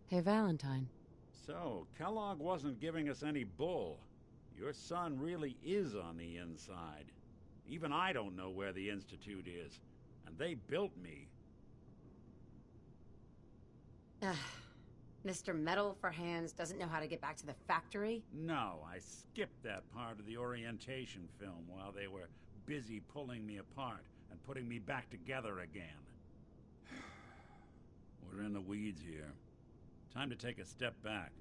Hey, Valentine. So, Kellogg wasn't giving us any bull. Your son really is on the inside. Even I don't know where the Institute is. And they built me. Mr. Metal for Hands doesn't know how to get back to the factory? No, I skipped that part of the orientation film while they were busy pulling me apart and putting me back together again. We're in the weeds here. Time to take a step back,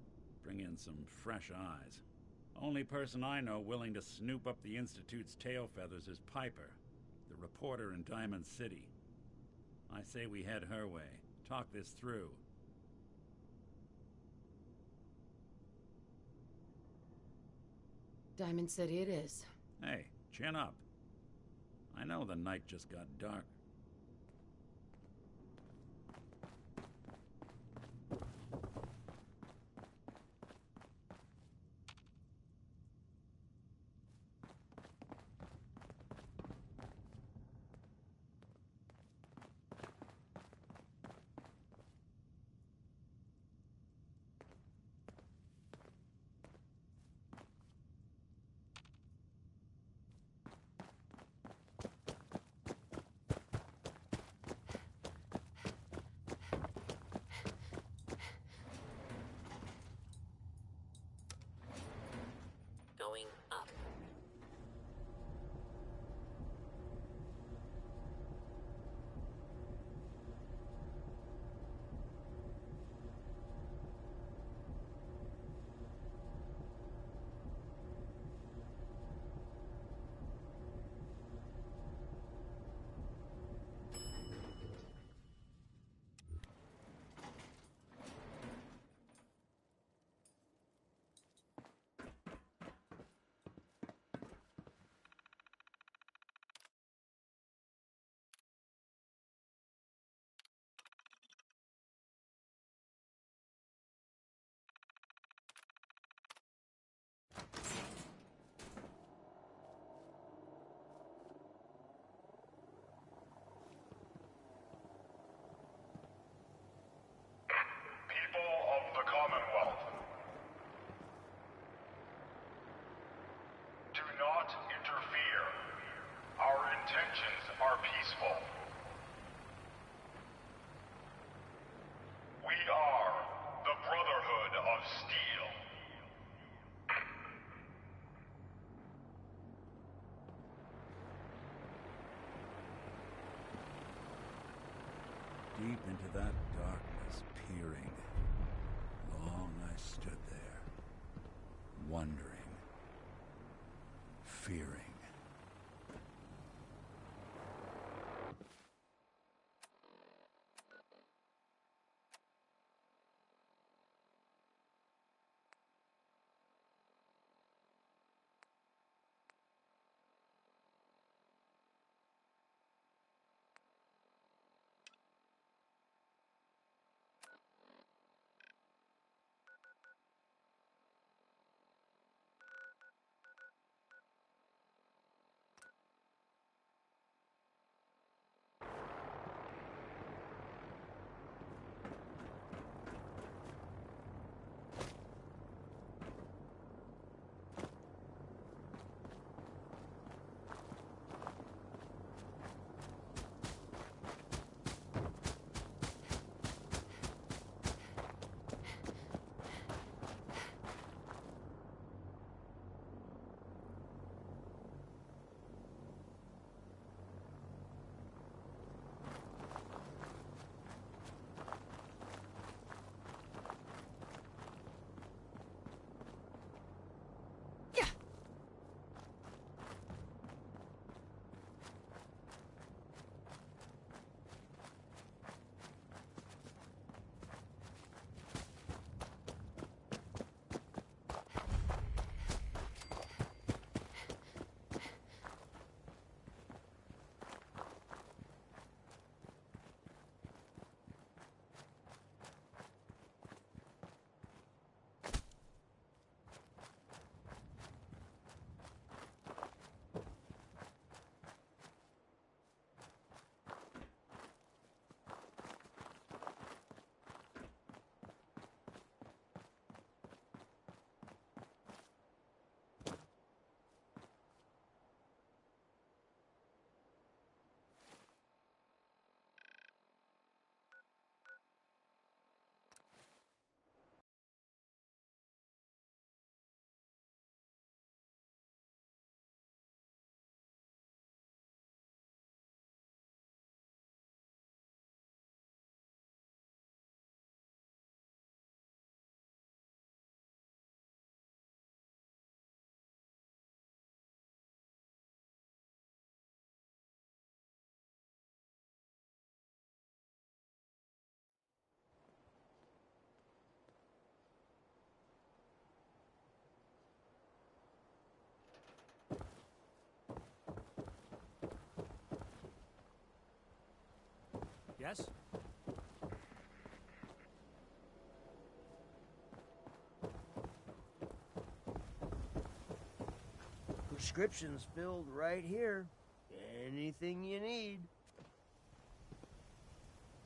bring in some fresh eyes. Only person I know willing to snoop up the Institute's tail feathers is Piper, the reporter in Diamond City. I say we head her way, talk this through. Diamond City it is. Hey, chin up. I know the night just got dark. Going up. People of the Commonwealth, do not interfere. Our intentions are peaceful. We are the Brotherhood of Steel. Deep into that darkness, peering. Long I stood there, wondering, fearing. Yes? Prescriptions filled right here. Anything you need.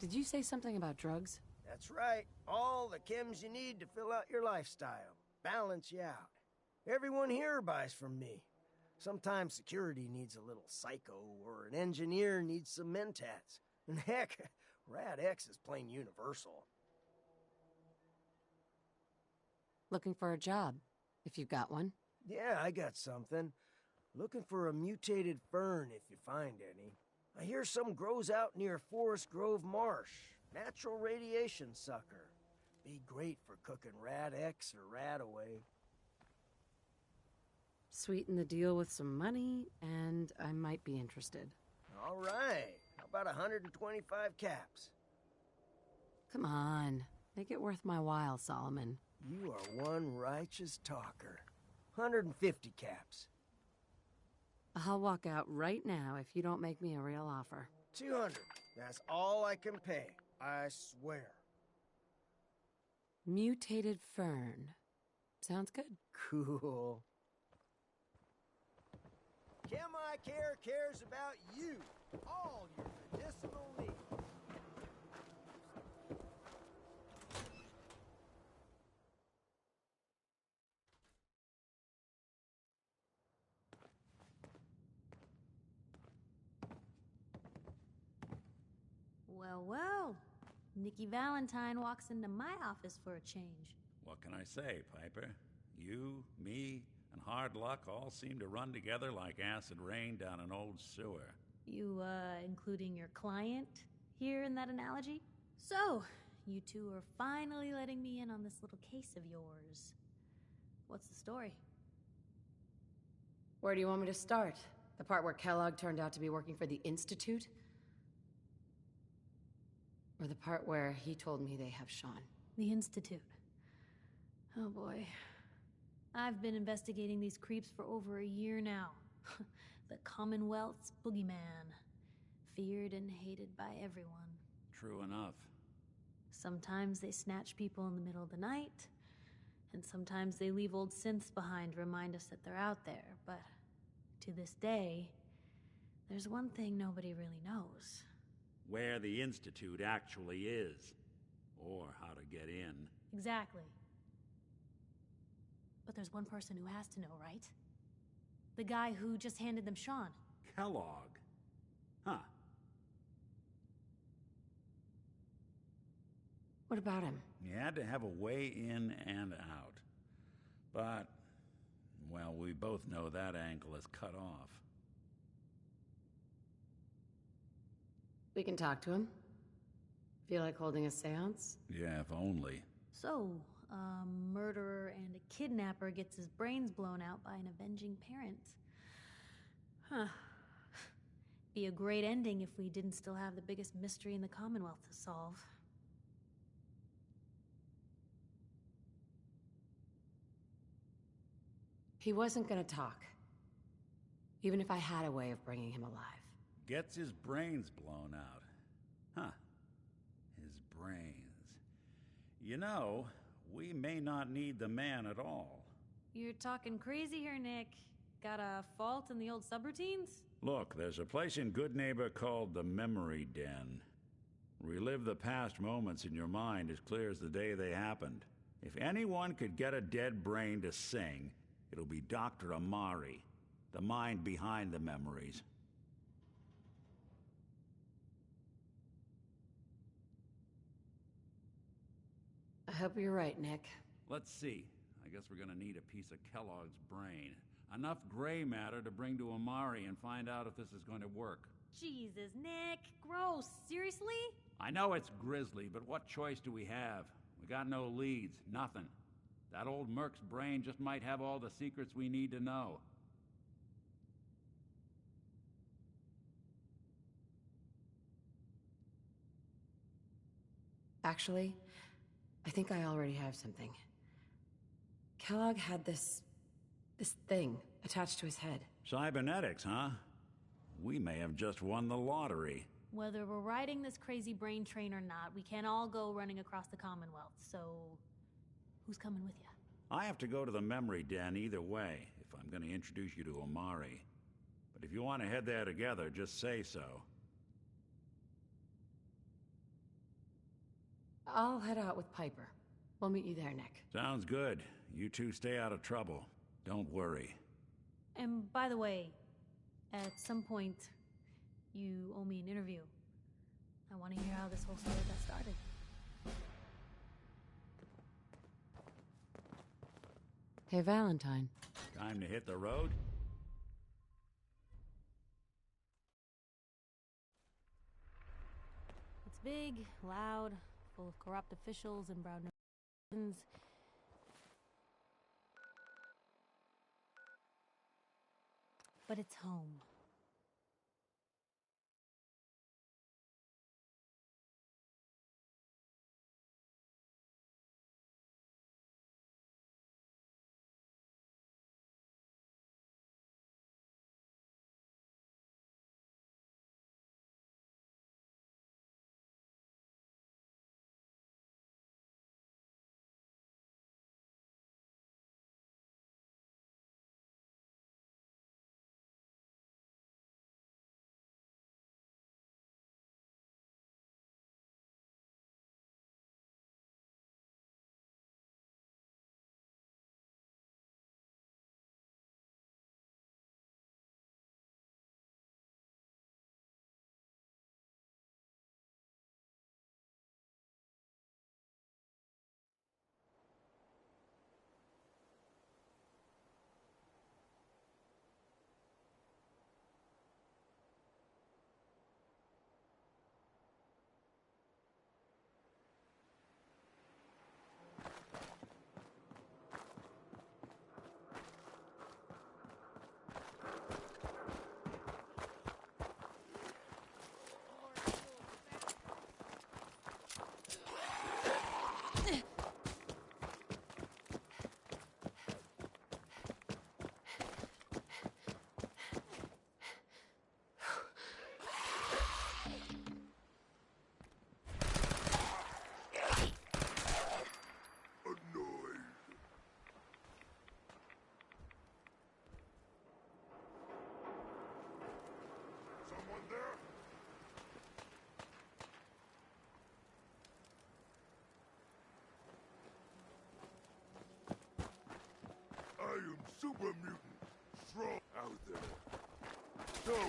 Did you say something about drugs? That's right. All the chems you need to fill out your lifestyle. Balance you out. Everyone here buys from me. Sometimes security needs a little psycho, or an engineer needs some mentats. And heck, Rad X is plain universal. Looking for a job, if you've got one. Yeah, I got something. Looking for a mutated fern if you find any. I hear some grows out near Forest Grove Marsh. Natural radiation sucker. Be great for cooking Rad X or Rad away. Sweeten the deal with some money, and I might be interested. All right. How about 125 caps? Come on. Make it worth my while, Solomon. You are one righteous talker. 150 caps. I'll walk out right now if you don't make me a real offer. 200. That's all I can pay. I swear. Mutated fern. Sounds good. Cool. Chem I Care cares about you. All your medicinal needs. Well, well. Nikki Valentine walks into my office for a change. What can I say, Piper? You, me, and hard luck all seem to run together like acid rain down an old sewer. You, including your client here in that analogy? So, you two are finally letting me in on this little case of yours. What's the story? Where do you want me to start? The part where Kellogg turned out to be working for the Institute? Or the part where he told me they have Sean? The Institute. Oh boy. I've been investigating these creeps for over a year now. The Commonwealth's boogeyman. Feared and hated by everyone. True enough. Sometimes they snatch people in the middle of the night, and sometimes they leave old synths behind to remind us that they're out there, but to this day, there's one thing nobody really knows. Where the Institute actually is. Or how to get in. Exactly. But there's one person who has to know, right? The guy who just handed them Sean. Kellogg. Huh. What about him? He had to have a way in and out. But, well, we both know that angle is cut off. We can talk to him. Feel like holding a seance? Yeah, if only. So, a murderer and a kidnapper gets his brains blown out by an avenging parent. Huh. Be a great ending if we didn't still have the biggest mystery in the Commonwealth to solve. He wasn't gonna talk. Even if I had a way of bringing him alive. Gets his brains blown out. Huh. His brains. You know, we may not need the man at all. You're talking crazy here, Nick. Got a fault in the old subroutines? Look, there's a place in Good Neighbor called the Memory Den. Relive the past moments in your mind as clear as the day they happened. If anyone could get a dead brain to sing, it'll be Dr. Amari, the mind behind the memories. I hope you're right, Nick. Let's see. I guess we're gonna need a piece of Kellogg's brain. Enough gray matter to bring to Amari and find out if this is going to work. Jesus, Nick. Gross. Seriously? I know it's grisly, but what choice do we have? We got no leads, nothing. That old Merc's brain just might have all the secrets we need to know. Actually, I think I already have something. Kellogg had this thing attached to his head. Cybernetics, huh? We may have just won the lottery. Whether we're riding this crazy brain train or not, we can't all go running across the Commonwealth, so who's coming with you? I have to go to the Memory Den either way, if I'm going to introduce you to Amari. But if you want to head there together, just say so. I'll head out with Piper. We'll meet you there, Nick. Sounds good. You two stay out of trouble. Don't worry. And by the way, at some point, you owe me an interview. I want to hear how this whole story got started. Hey, Valentine. Time to hit the road? It's big, loud, full of corrupt officials and brown noses. But it's home. super mutant strong out there. Somewhere.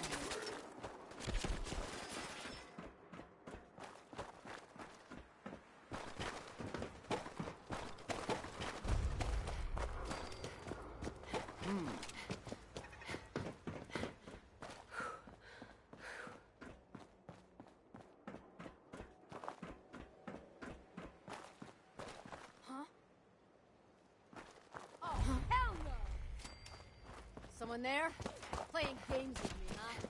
Huh? Oh, hell no! Someone there? Playing games with me, huh?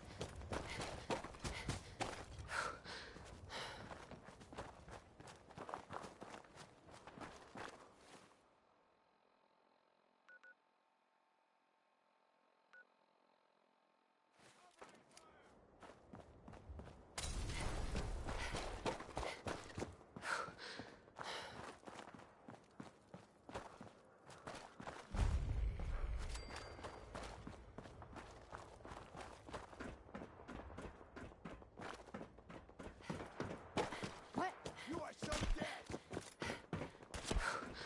What? You are so dead!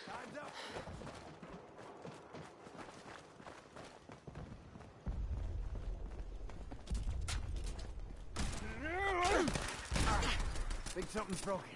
Time's up! Think something's broken.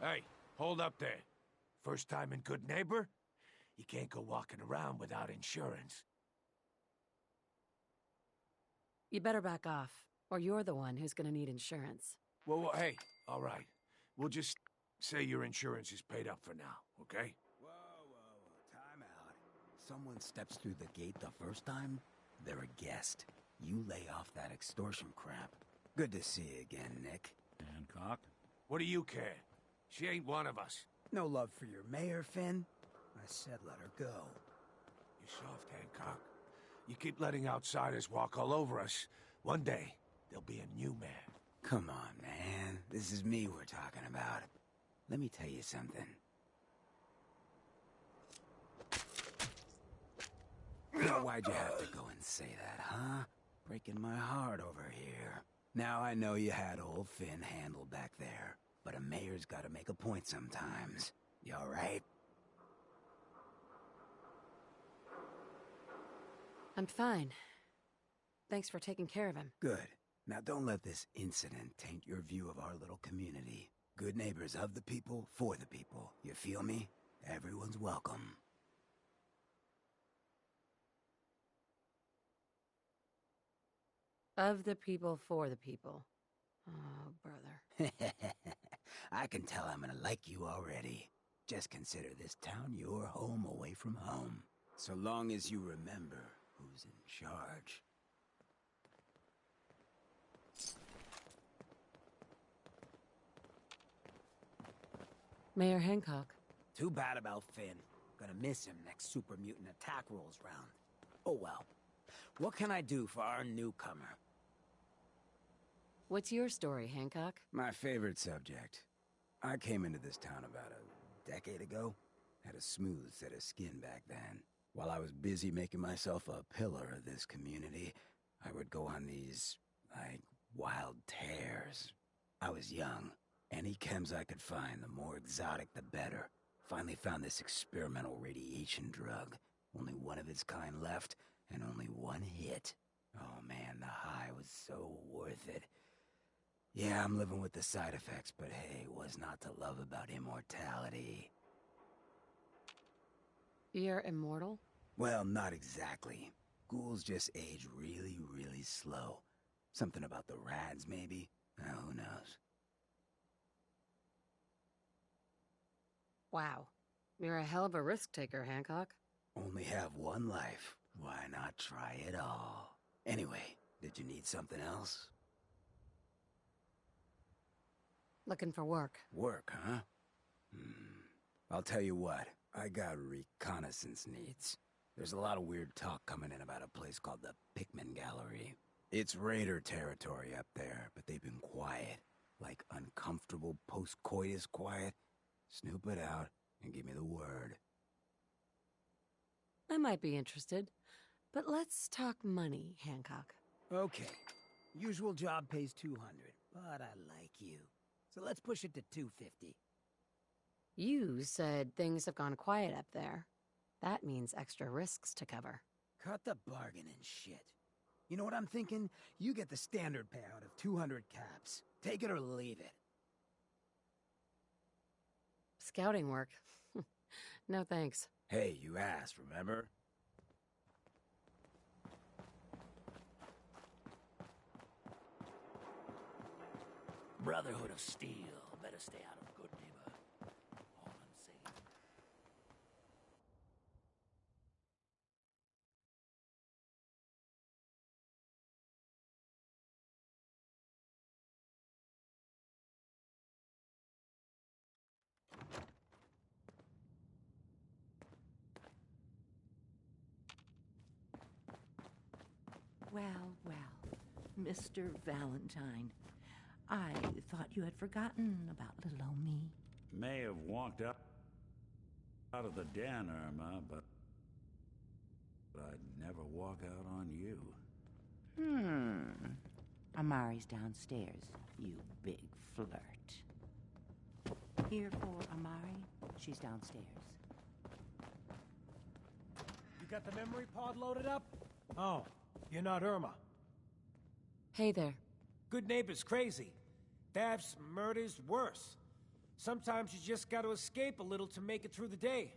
Hey, hold up there. First time in Good Neighbor? You can't go walking around without insurance. You better back off, or you're the one who's gonna need insurance. Well, hey, all right. We'll just say your insurance is paid up for now, okay? Time out. Someone steps through the gate the first time, they're a guest. You lay off that extortion crap. Good to see you again, Nick. Hancock? What do you care? She ain't one of us. No love for your mayor, Finn? I said let her go. You soft, Hancock. You keep letting outsiders walk all over us. One day, there'll be a new man. Come on, man. This is me we're talking about. Let me tell you something. Now, why'd you have to go and say that, huh? Breaking my heart over here. Now I know you had old Finn handled back there, but a mayor's gotta make a point sometimes. You alright? I'm fine. Thanks for taking care of him. Good. Now don't let this incident taint your view of our little community. Good neighbors of the people, for the people. You feel me? Everyone's welcome. Of the people, for the people. Oh, brother. I can tell I'm gonna like you already. Just consider this town your home away from home. So long as you remember who's in charge. Mayor Hancock. Too bad about Finn. Gonna miss him next super mutant attack rolls round. Oh well. What can I do for our newcomer? What's your story, Hancock? My favorite subject. I came into this town about a decade ago. Had a smooth set of skin back then. While I was busy making myself a pillar of this community, I would go on these, like, wild tears. I was young. Any chems I could find, the more exotic the better. Finally found this experimental radiation drug. Only one of its kind left, and only one hit. Oh man, the high was so worth it. Yeah, I'm living with the side effects, but hey, what's not to love about immortality? You're immortal? Well, not exactly. Ghouls just age really, really slow. Something about the rads, maybe? Who knows? Wow. You're a hell of a risk taker, Hancock. Only have one life. Why not try it all? Anyway, did you need something else? Looking for work. Work, huh? I'll tell you what. I got reconnaissance needs. There's a lot of weird talk coming in about a place called the Pikmin Gallery. It's raider territory up there, but they've been quiet. Like uncomfortable post-coitus quiet. Snoop it out and give me the word. I might be interested, but let's talk money, Hancock. Okay. Usual job pays 200, but I like you. So let's push it to 250. You said things have gone quiet up there. That means extra risks to cover. Cut the bargain and shit. You know what I'm thinking? You get the standard payout of 200 caps. Take it or leave it. Scouting work. No thanks. Hey, you asked, remember? Brotherhood of Steel. Better stay out of well. Mr. Valentine. I thought you had forgotten about little old me. May have walked out of the den, Irma, but I'd never walk out on you. Amari's downstairs, you big flirt. Here for Amari. She's downstairs. You got the memory pod loaded up? Oh, you're not Irma. Hey there. Good neighbors crazy. Thefts, murders, worse. Sometimes you just gotta escape a little to make it through the day.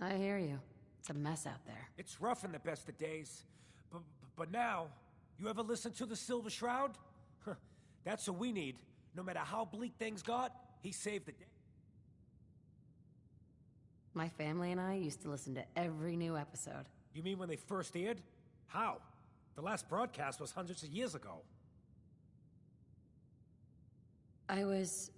I hear you. It's a mess out there. It's rough in the best of days. But now, you ever listen to the Silver Shroud? That's what we need. No matter how bleak things got, he saved the day. My family and I used to listen to every new episode. You mean when they first aired? How? The last broadcast was hundreds of years ago. I was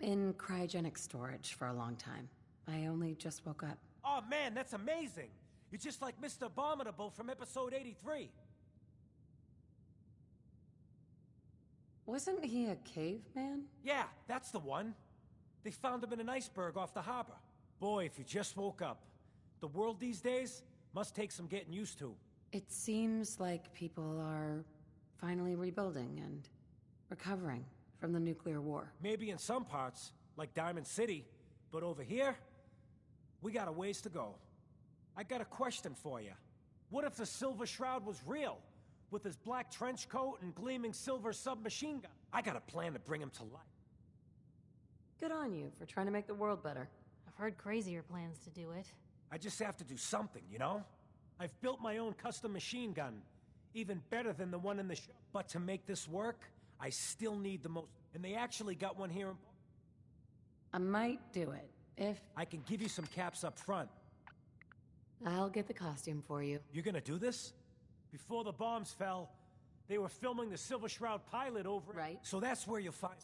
in cryogenic storage for a long time. I only just woke up. Oh man, that's amazing! You're just like Mr. Abominable from episode 83. Wasn't he a caveman? Yeah, that's the one. They found him in an iceberg off the harbor. Boy, if you just woke up. The world these days must take some getting used to. It seems like people are finally rebuilding and recovering from the nuclear war. Maybe in some parts, like Diamond City, but over here, we got a ways to go. I got a question for you. What if the Silver Shroud was real? With his black trench coat and gleaming silver submachine gun? I got a plan to bring him to life. Good on you for trying to make the world better. I've heard crazier plans to do it. I just have to do something, you know? I've built my own custom machine gun. Even better than the one in the show. But to make this work, I still need the most... And they actually got one here in... I might do it, if... I can give you some caps up front. I'll get the costume for you. You're gonna do this? Before the bombs fell, they were filming the Silver Shroud pilot over... Right. So that's where you'll find...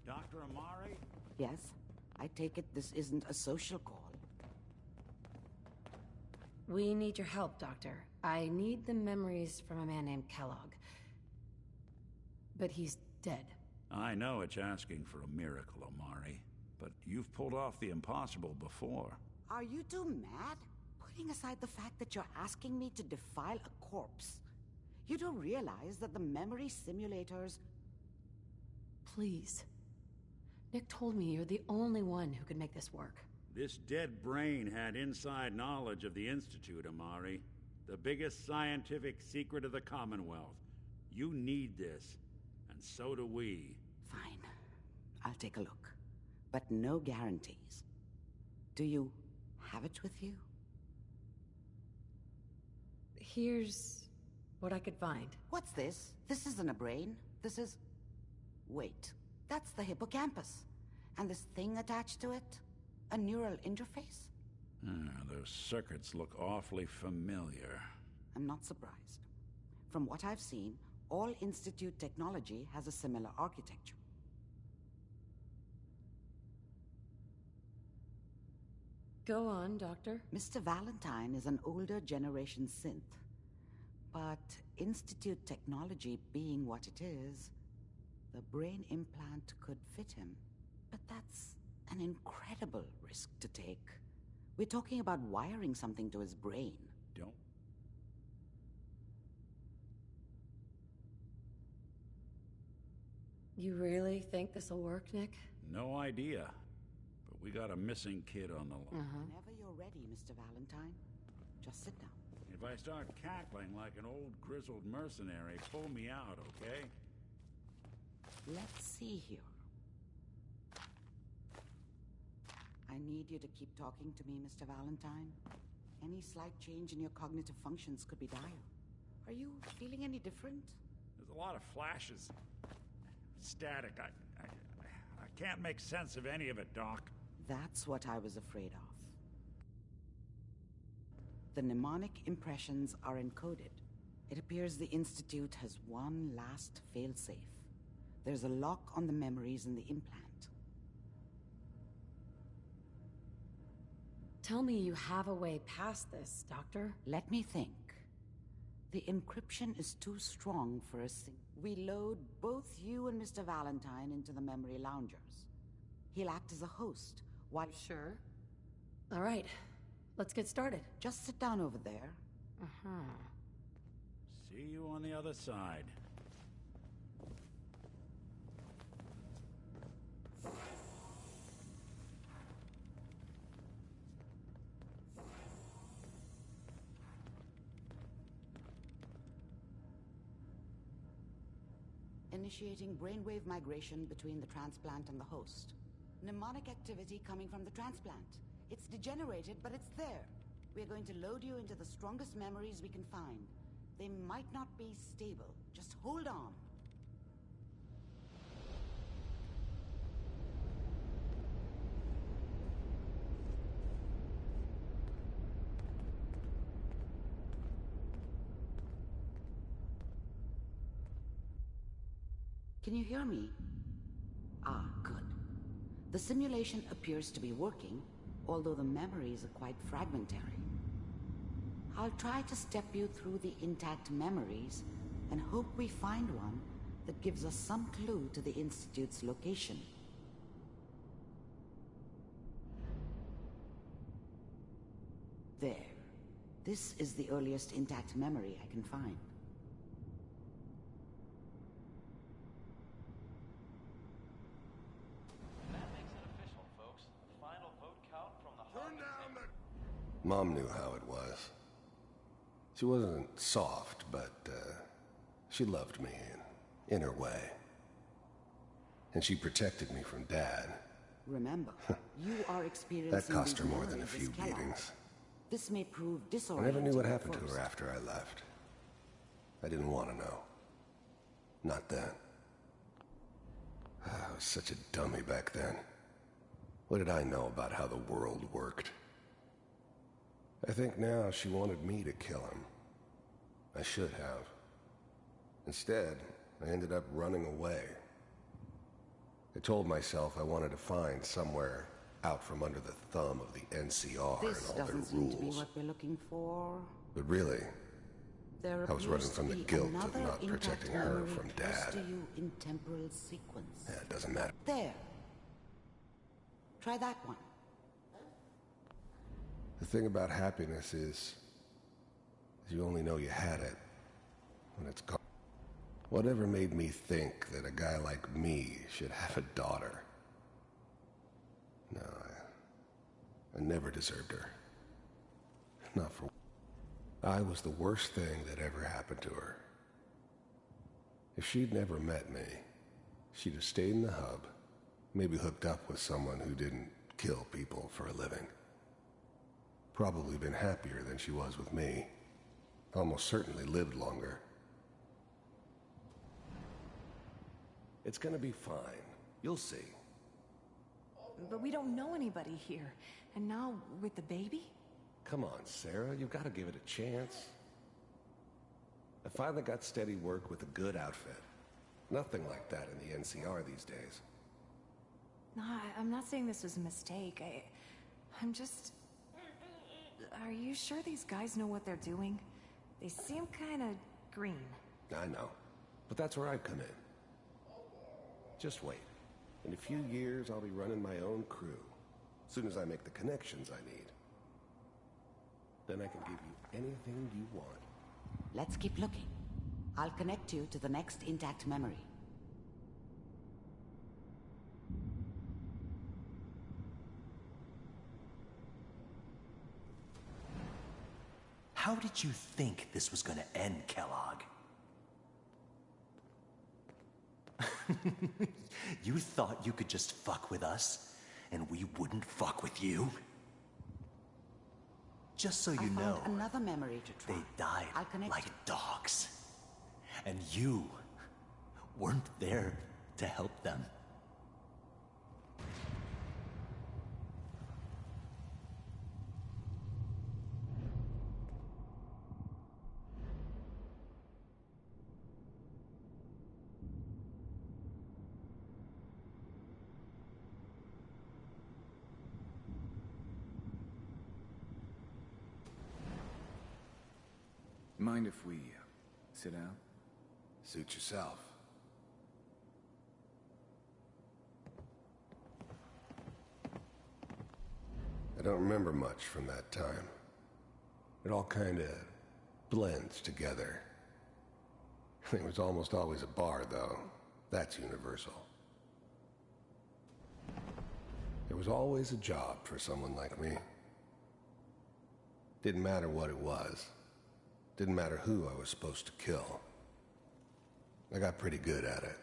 Dr. Amari? Yes? I take it this isn't a social call. We need your help, Doctor. I need the memories from a man named Kellogg. But he's dead. I know it's asking for a miracle, Amari, but you've pulled off the impossible before. Are you two mad? Putting aside the fact that you're asking me to defile a corpse, you do realize that the memory simulators... Please. Nick told me you're the only one who could make this work. This dead brain had inside knowledge of the Institute, Amari. The biggest scientific secret of the Commonwealth. You need this, and so do we. Fine. I'll take a look. But no guarantees. Do you have it with you? Here's what I could find. What's this? This isn't a brain. This is... Wait. That's the hippocampus. And this thing attached to it? A neural interface? Those circuits look awfully familiar. I'm not surprised. From what I've seen, all Institute technology has a similar architecture. Go on, Doctor. Mr. Valentine is an older generation synth. But Institute technology being what it is, the brain implant could fit him. But that's an incredible risk to take. We're talking about wiring something to his brain. Don't. You really think this'll work, Nick? No idea. But we got a missing kid on the line. Whenever you're ready, Mr. Valentine, just sit down. If I start cackling like an old grizzled mercenary, pull me out, okay? Let's see here. I need you to keep talking to me, Mr. Valentine. Any slight change in your cognitive functions could be dire. Are you feeling any different? There's a lot of flashes. Static. I can't make sense of any of it, Doc. That's what I was afraid of. The mnemonic impressions are encoded. It appears the Institute has one last failsafe. There's a lock on the memories in the implant. Tell me you have a way past this, Doctor. Let me think. The encryption is too strong for a We load both you and Mr. Valentine into the memory loungers. He'll act as a host. While Sure. All right. Let's get started. Just sit down over there. See you on the other side. Initiating brainwave migration between the transplant and the host. Mnemonic activity coming from the transplant. It's degenerated, but it's there. We're going to load you into the strongest memories we can find. They might not be stable. Just hold on. Can you hear me? Ah, good. The simulation appears to be working, although the memories are quite fragmentary. I'll try to step you through the intact memories and hope we find one that gives us some clue to the Institute's location. There. This is the earliest intact memory I can find. Mom knew how it was. She wasn't soft, but she loved me in her way. And she protected me from Dad. Remember, you are experiencing That cost her these more than a memories few as Kellogg. beatings. This may prove I disorienting. never knew what at happened to first. her after I left. I didn't want to know. Not then. I was such a dummy back then. What did I know about how the world worked? I think now she wanted me to kill him. I should have. Instead, I ended up running away. I told myself I wanted to find somewhere out from under the thumb of the NCR This and all their doesn't seem to be rules. what we're looking for. But really, There I was running appears from to the be guilt of another not intact protecting her memory from close Dad. to you in temporal sequence. Yeah, it doesn't matter. There. Try that one. The thing about happiness is you only know you had it when it's gone. Whatever made me think that a guy like me should have a daughter? No, I never deserved her. Not for... I was the worst thing that ever happened to her. If she'd never met me, she'd have stayed in the hub, maybe hooked up with someone who didn't kill people for a living. Probably been happier than she was with me. Almost certainly lived longer. It's gonna be fine. You'll see. But we don't know anybody here. And now, with the baby? Come on, Sarah, you've got to give it a chance. I finally got steady work with a good outfit. Nothing like that in the NCR these days. No, I'm not saying this was a mistake. I'm just... Are you sure these guys know what they're doing? They seem kind of green. I know. But that's where I come in. Just wait. In a few years, I'll be running my own crew. As soon as I make the connections I need. Then I can give you anything you want. Let's keep looking. I'll connect you to the next intact memory. How did you think this was gonna end, Kellogg? You thought you could just fuck with us? and we wouldn't fuck with you? Just so I you found know, another memory to try. they died I'll connect like you. dogs. And you weren't there to help them. Mind if we sit down? Suit yourself. I don't remember much from that time. It all kind of blends together. There was almost always a bar, though. That's universal. There was always a job for someone like me. Didn't matter what it was. Didn't matter who I was supposed to kill. I got pretty good at it.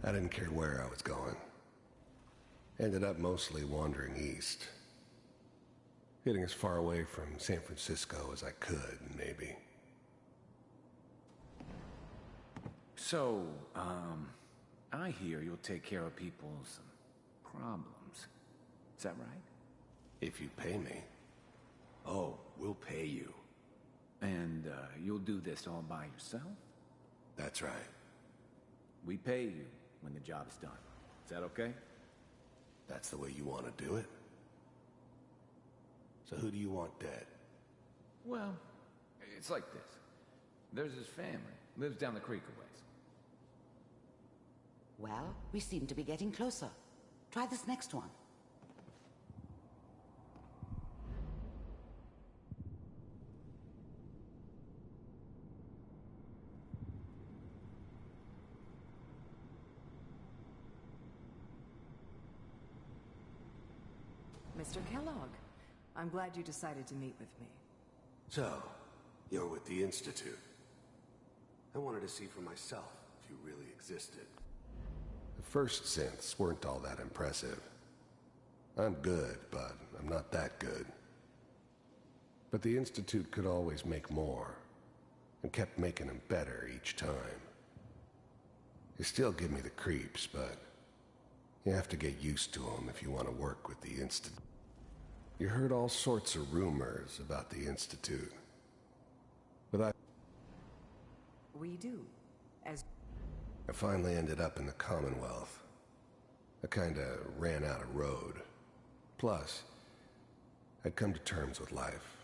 I didn't care where I was going. Ended up mostly wandering east. Getting as far away from San Francisco as I could, maybe. So, I hear you'll take care of people's problems. Is that right? If you pay me. Oh, we'll pay you. And, you'll do this all by yourself? That's right. We pay you when the job's done. Is that okay? That's the way you want to do it? So who do you want dead? Well, it's like this. There's his family. Lives down the creek a ways. Well, we seem to be getting closer. Try this next one. Mr. Kellogg, I'm glad you decided to meet with me. So, you're with the Institute. I wanted to see for myself if you really existed. The first synths weren't all that impressive. I'm good, but I'm not that good. But the Institute could always make more, and kept making them better each time. They still give me the creeps, but you have to get used to them if you want to work with the Institute. You heard all sorts of rumors about the Institute. But We do. I finally ended up in the Commonwealth. I kinda ran out of road. Plus, I'd come to terms with life.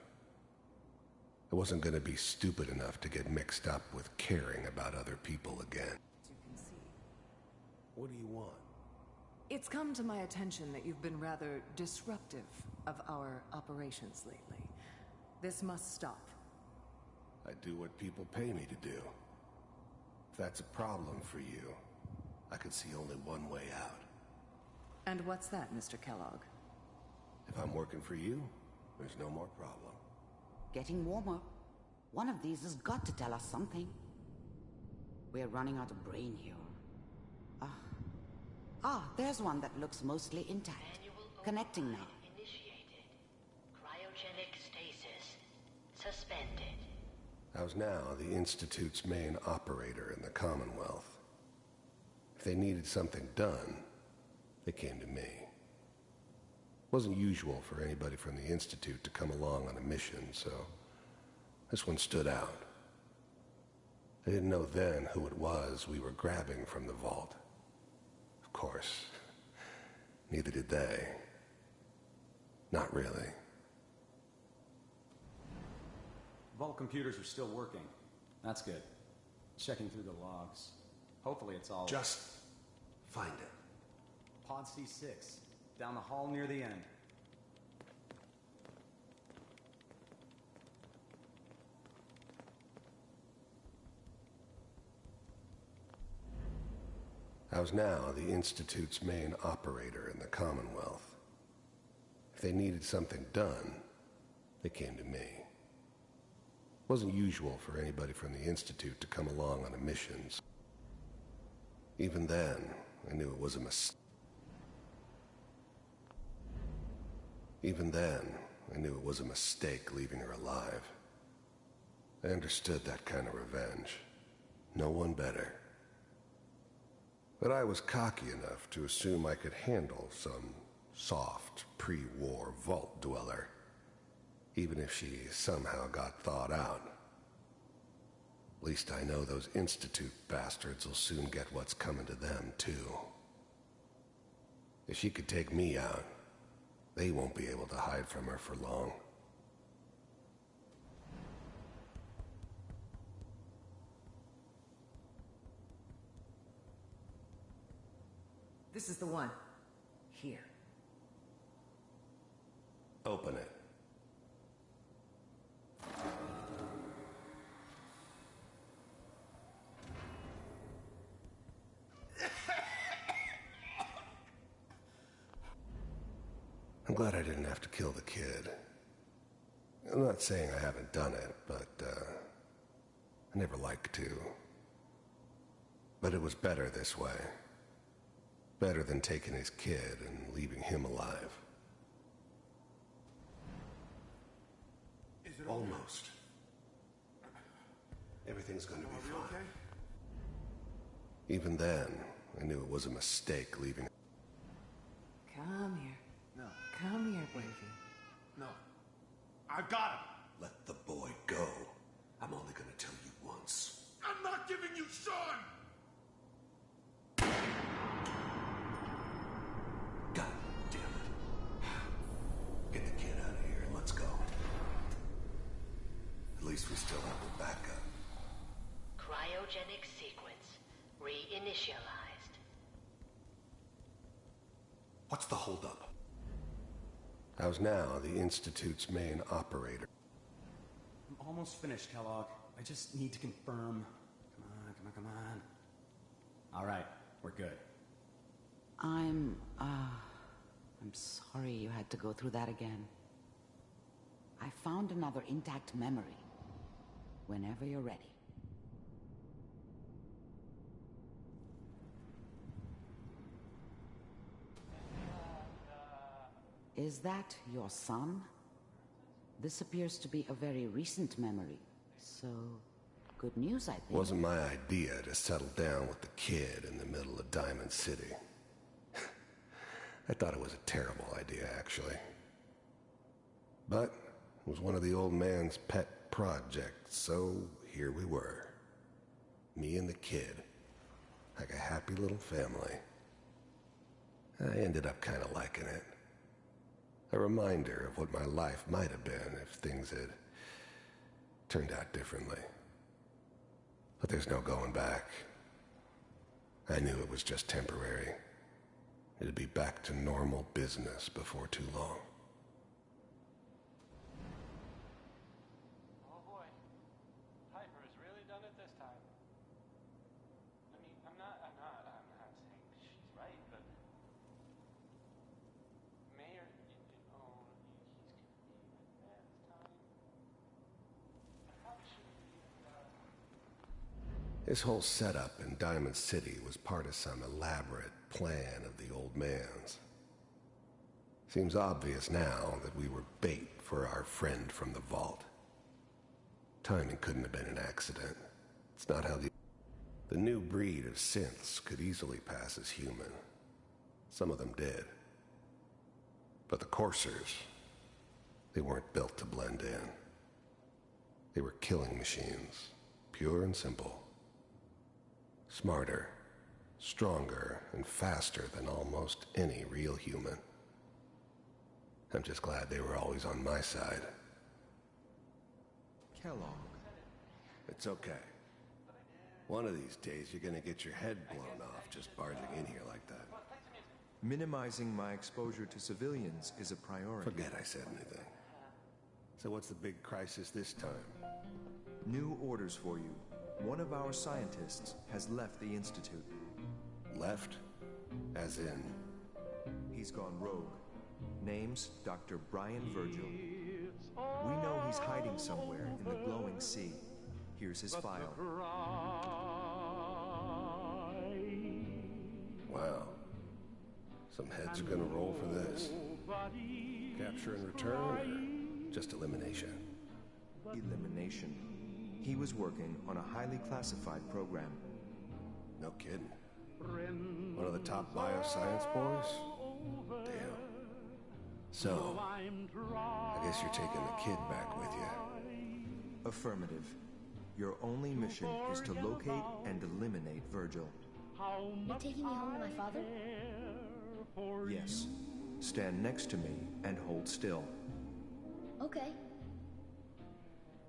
I wasn't gonna be stupid enough to get mixed up with caring about other people again. You can see. What do you want? It's come to my attention that you've been rather disruptive of our operations lately. This must stop. I do what people pay me to do. If that's a problem for you, I could see only one way out. And what's that, Mr. Kellogg? If I'm working for you, there's no more problem. Getting warmer. One of these has got to tell us something. We're running out of brain here. There's one that looks mostly intact. Connecting now. Initiated. Cryogenic stasis. Suspended. I was now the Institute's main operator in the Commonwealth. If they needed something done, they came to me. It wasn't usual for anybody from the Institute to come along on a mission, so this one stood out. I didn't know then who it was we were grabbing from the vault. Of course, neither did they. Not really. Vault computers are still working. That's good. Checking through the logs. Hopefully it's all... Just find it. Pod C6. Down the hall near the end. I was now the Institute's main operator in the Commonwealth. If they needed something done, they came to me. It wasn't usual for anybody from the Institute to come along on a mission. Even then, I knew it was a mistake. Even then, I knew it was a mistake leaving her alive. I understood that kind of revenge. No one better. But I was cocky enough to assume I could handle some soft, pre-war vault dweller, even if she somehow got thawed out. At least I know those Institute bastards will soon get what's coming to them, too. If she could take me out, they won't be able to hide from her for long. This is the one. Here. Open it. I'm glad I didn't have to kill the kid. I'm not saying I haven't done it, but, I never liked to. But it was better this way. Better than taking his kid and leaving him alive. Is it almost? Everything's gonna be fine. Okay? Even then, I knew it was a mistake leaving. Come here. No. Come here, baby. No. I've got him. Let the boy go. I'm only gonna tell you once. I'm not giving you Sean! God damn it. Get the kid out of here and let's go. At least we still have the backup. Cryogenic sequence reinitialized. What's the holdup? I was now the Institute's main operator. I'm almost finished, Kellogg. I just need to confirm. Come on. All right, we're good. I'm sorry you had to go through that again. I found another intact memory. Whenever you're ready. Is that your son? This appears to be a very recent memory, so good news, I think. Wasn't my idea to settle down with the kid in the middle of Diamond City. I thought it was a terrible idea, actually. But it was one of the old man's pet projects, so here we were. Me and the kid, like a happy little family. I ended up kind of liking it. A reminder of what my life might have been if things had turned out differently. But there's no going back. I knew it was just temporary. It'd be back to normal business before too long. Oh boy. Piper has really done it this time. I mean, I'm not saying she's right, but Mayor, he's gonna be like that this time. I probably shouldn't be This whole setup in Diamond City was part of some elaborate plan of the old man's. Seems obvious now that we were bait for our friend from the vault. Timing couldn't have been an accident. It's not how the new breed of synths could easily pass as human. Some of them did. But the coursers, they weren't built to blend in. They were killing machines, pure and simple. Smarter, stronger, and faster than almost any real human. I'm just glad they were always on my side. Kellogg. It's okay. One of these days you're gonna get your head blown off just barging in here like that. Minimizing my exposure to civilians is a priority. Forget I said anything. So what's the big crisis this time? New orders for you. One of our scientists has left the Institute. Left? As in? He's gone rogue. Name's Dr. Brian Virgil. We know he's hiding somewhere in the glowing sea. Here's his file. Wow. Some heads are gonna roll for this. Capture and return, or just elimination? Elimination. He was working on a highly classified program. No kidding. One of the top bioscience boys? Damn. So, I guess you're taking the kid back with you. Affirmative. Your only mission is to locate and eliminate Virgil. You're taking me home to my father? Yes. Stand next to me and hold still. Okay.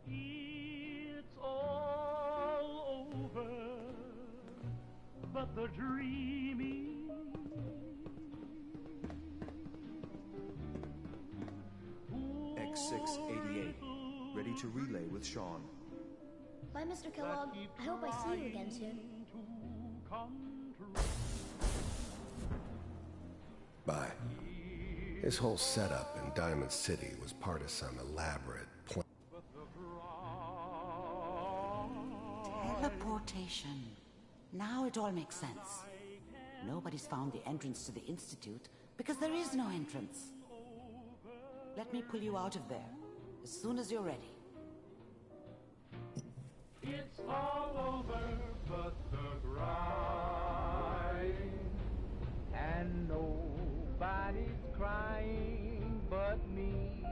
It's all over, but the dreaming. X688. Ready to relay with Sean. Bye, Mr. Kellogg. I hope I see you again soon. Bye. His whole setup in Diamond City was part of some elaborate plan. Teleportation. Now it all makes sense. Nobody's found the entrance to the Institute because there is no entrance. Let me pull you out of there as soon as you're ready. It's all over but the grind, and nobody's crying but me.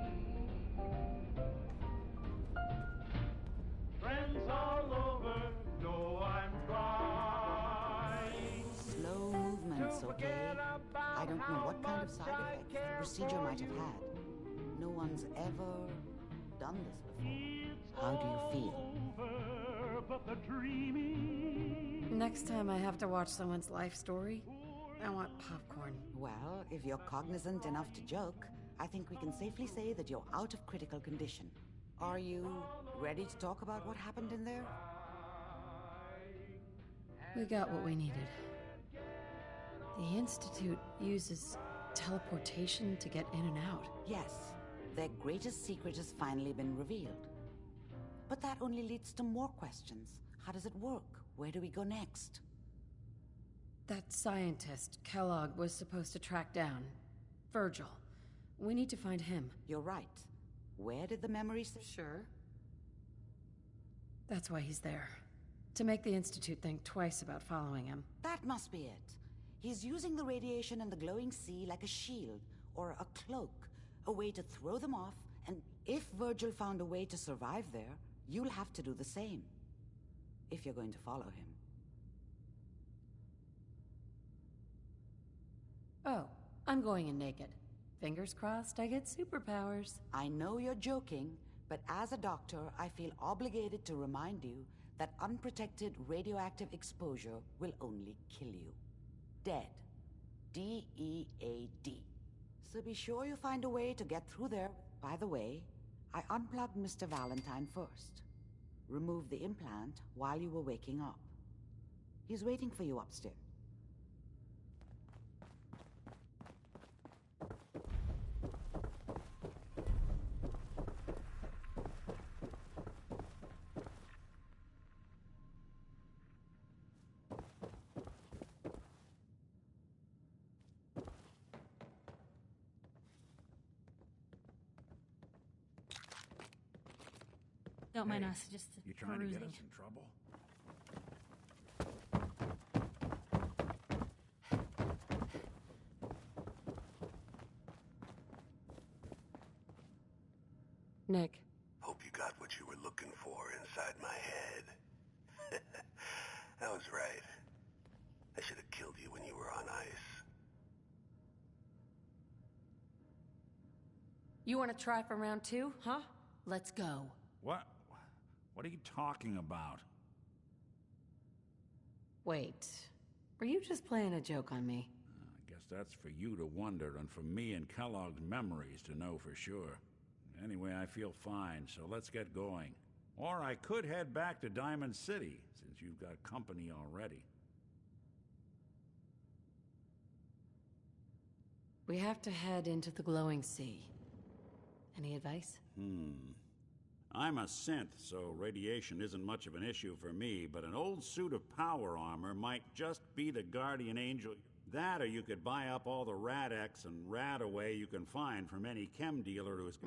Friends all over know I'm trying. Slow movements, okay? I don't know what kind of side effects the procedure might have had. No one's ever done this before. How do you feel? But the dreaming. Next time I have to watch someone's life story, I want popcorn. Well, if you're cognizant enough to joke, I think we can safely say that you're out of critical condition. Are you ready to talk about what happened in there? We got what we needed. The Institute uses teleportation to get in and out. Yes, their greatest secret has finally been revealed. But that only leads to more questions. How does it work? Where do we go next? That scientist, Kellogg, was supposed to track down. Virgil. We need to find him. You're right. Where did the memories... Sure. That's why he's there. To make the Institute think twice about following him. That must be it. He's using the radiation and the glowing sea like a shield, or a cloak, a way to throw them off, and if Virgil found a way to survive there, you'll have to do the same. If you're going to follow him. Oh, I'm going in naked. Fingers crossed I get superpowers. I know you're joking, but as a doctor, I feel obligated to remind you that unprotected radioactive exposure will only kill you. Dead. D-E-A-D. So be sure you find a way to get through there. By the way, I unplugged Mr. Valentine first. Removed the implant while you were waking up. He's waiting for you upstairs. Don't mind us, just You trying perusing. to get us in trouble? Nick. Hope you got what you were looking for inside my head. I was right. I should have killed you when you were on ice. You want to try for round 2, huh? Let's go. What? What are you talking about? Wait. Were you just playing a joke on me? I guess that's for you to wonder and for me and Kellogg's memories to know for sure. Anyway, I feel fine, so let's get going. Or I could head back to Diamond City, since you've got company already. We have to head into the glowing sea. Any advice? I'm a synth, so radiation isn't much of an issue for me, but an old suit of power armor might just be the guardian angel. That, or you could buy up all the Rad-X and Rad-Away you can find from any chem dealer who is...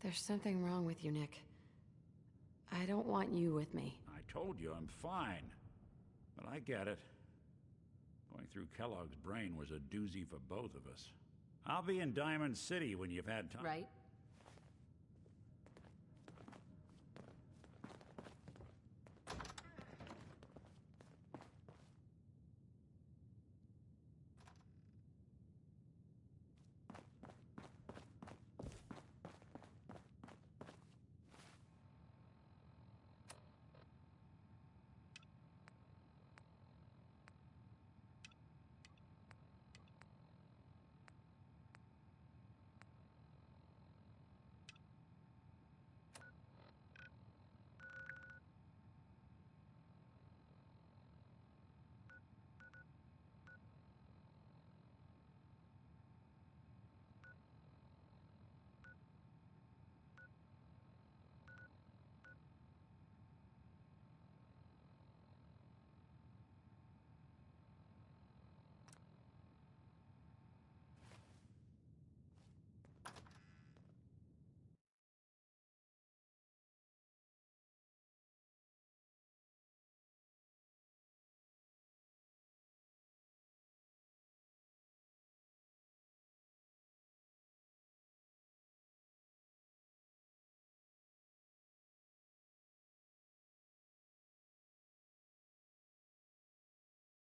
There's something wrong with you, Nick. I don't want you with me. I told you I'm fine. But I get it. Going through Kellogg's brain was a doozy for both of us. I'll be in Diamond City when you've had time. Right.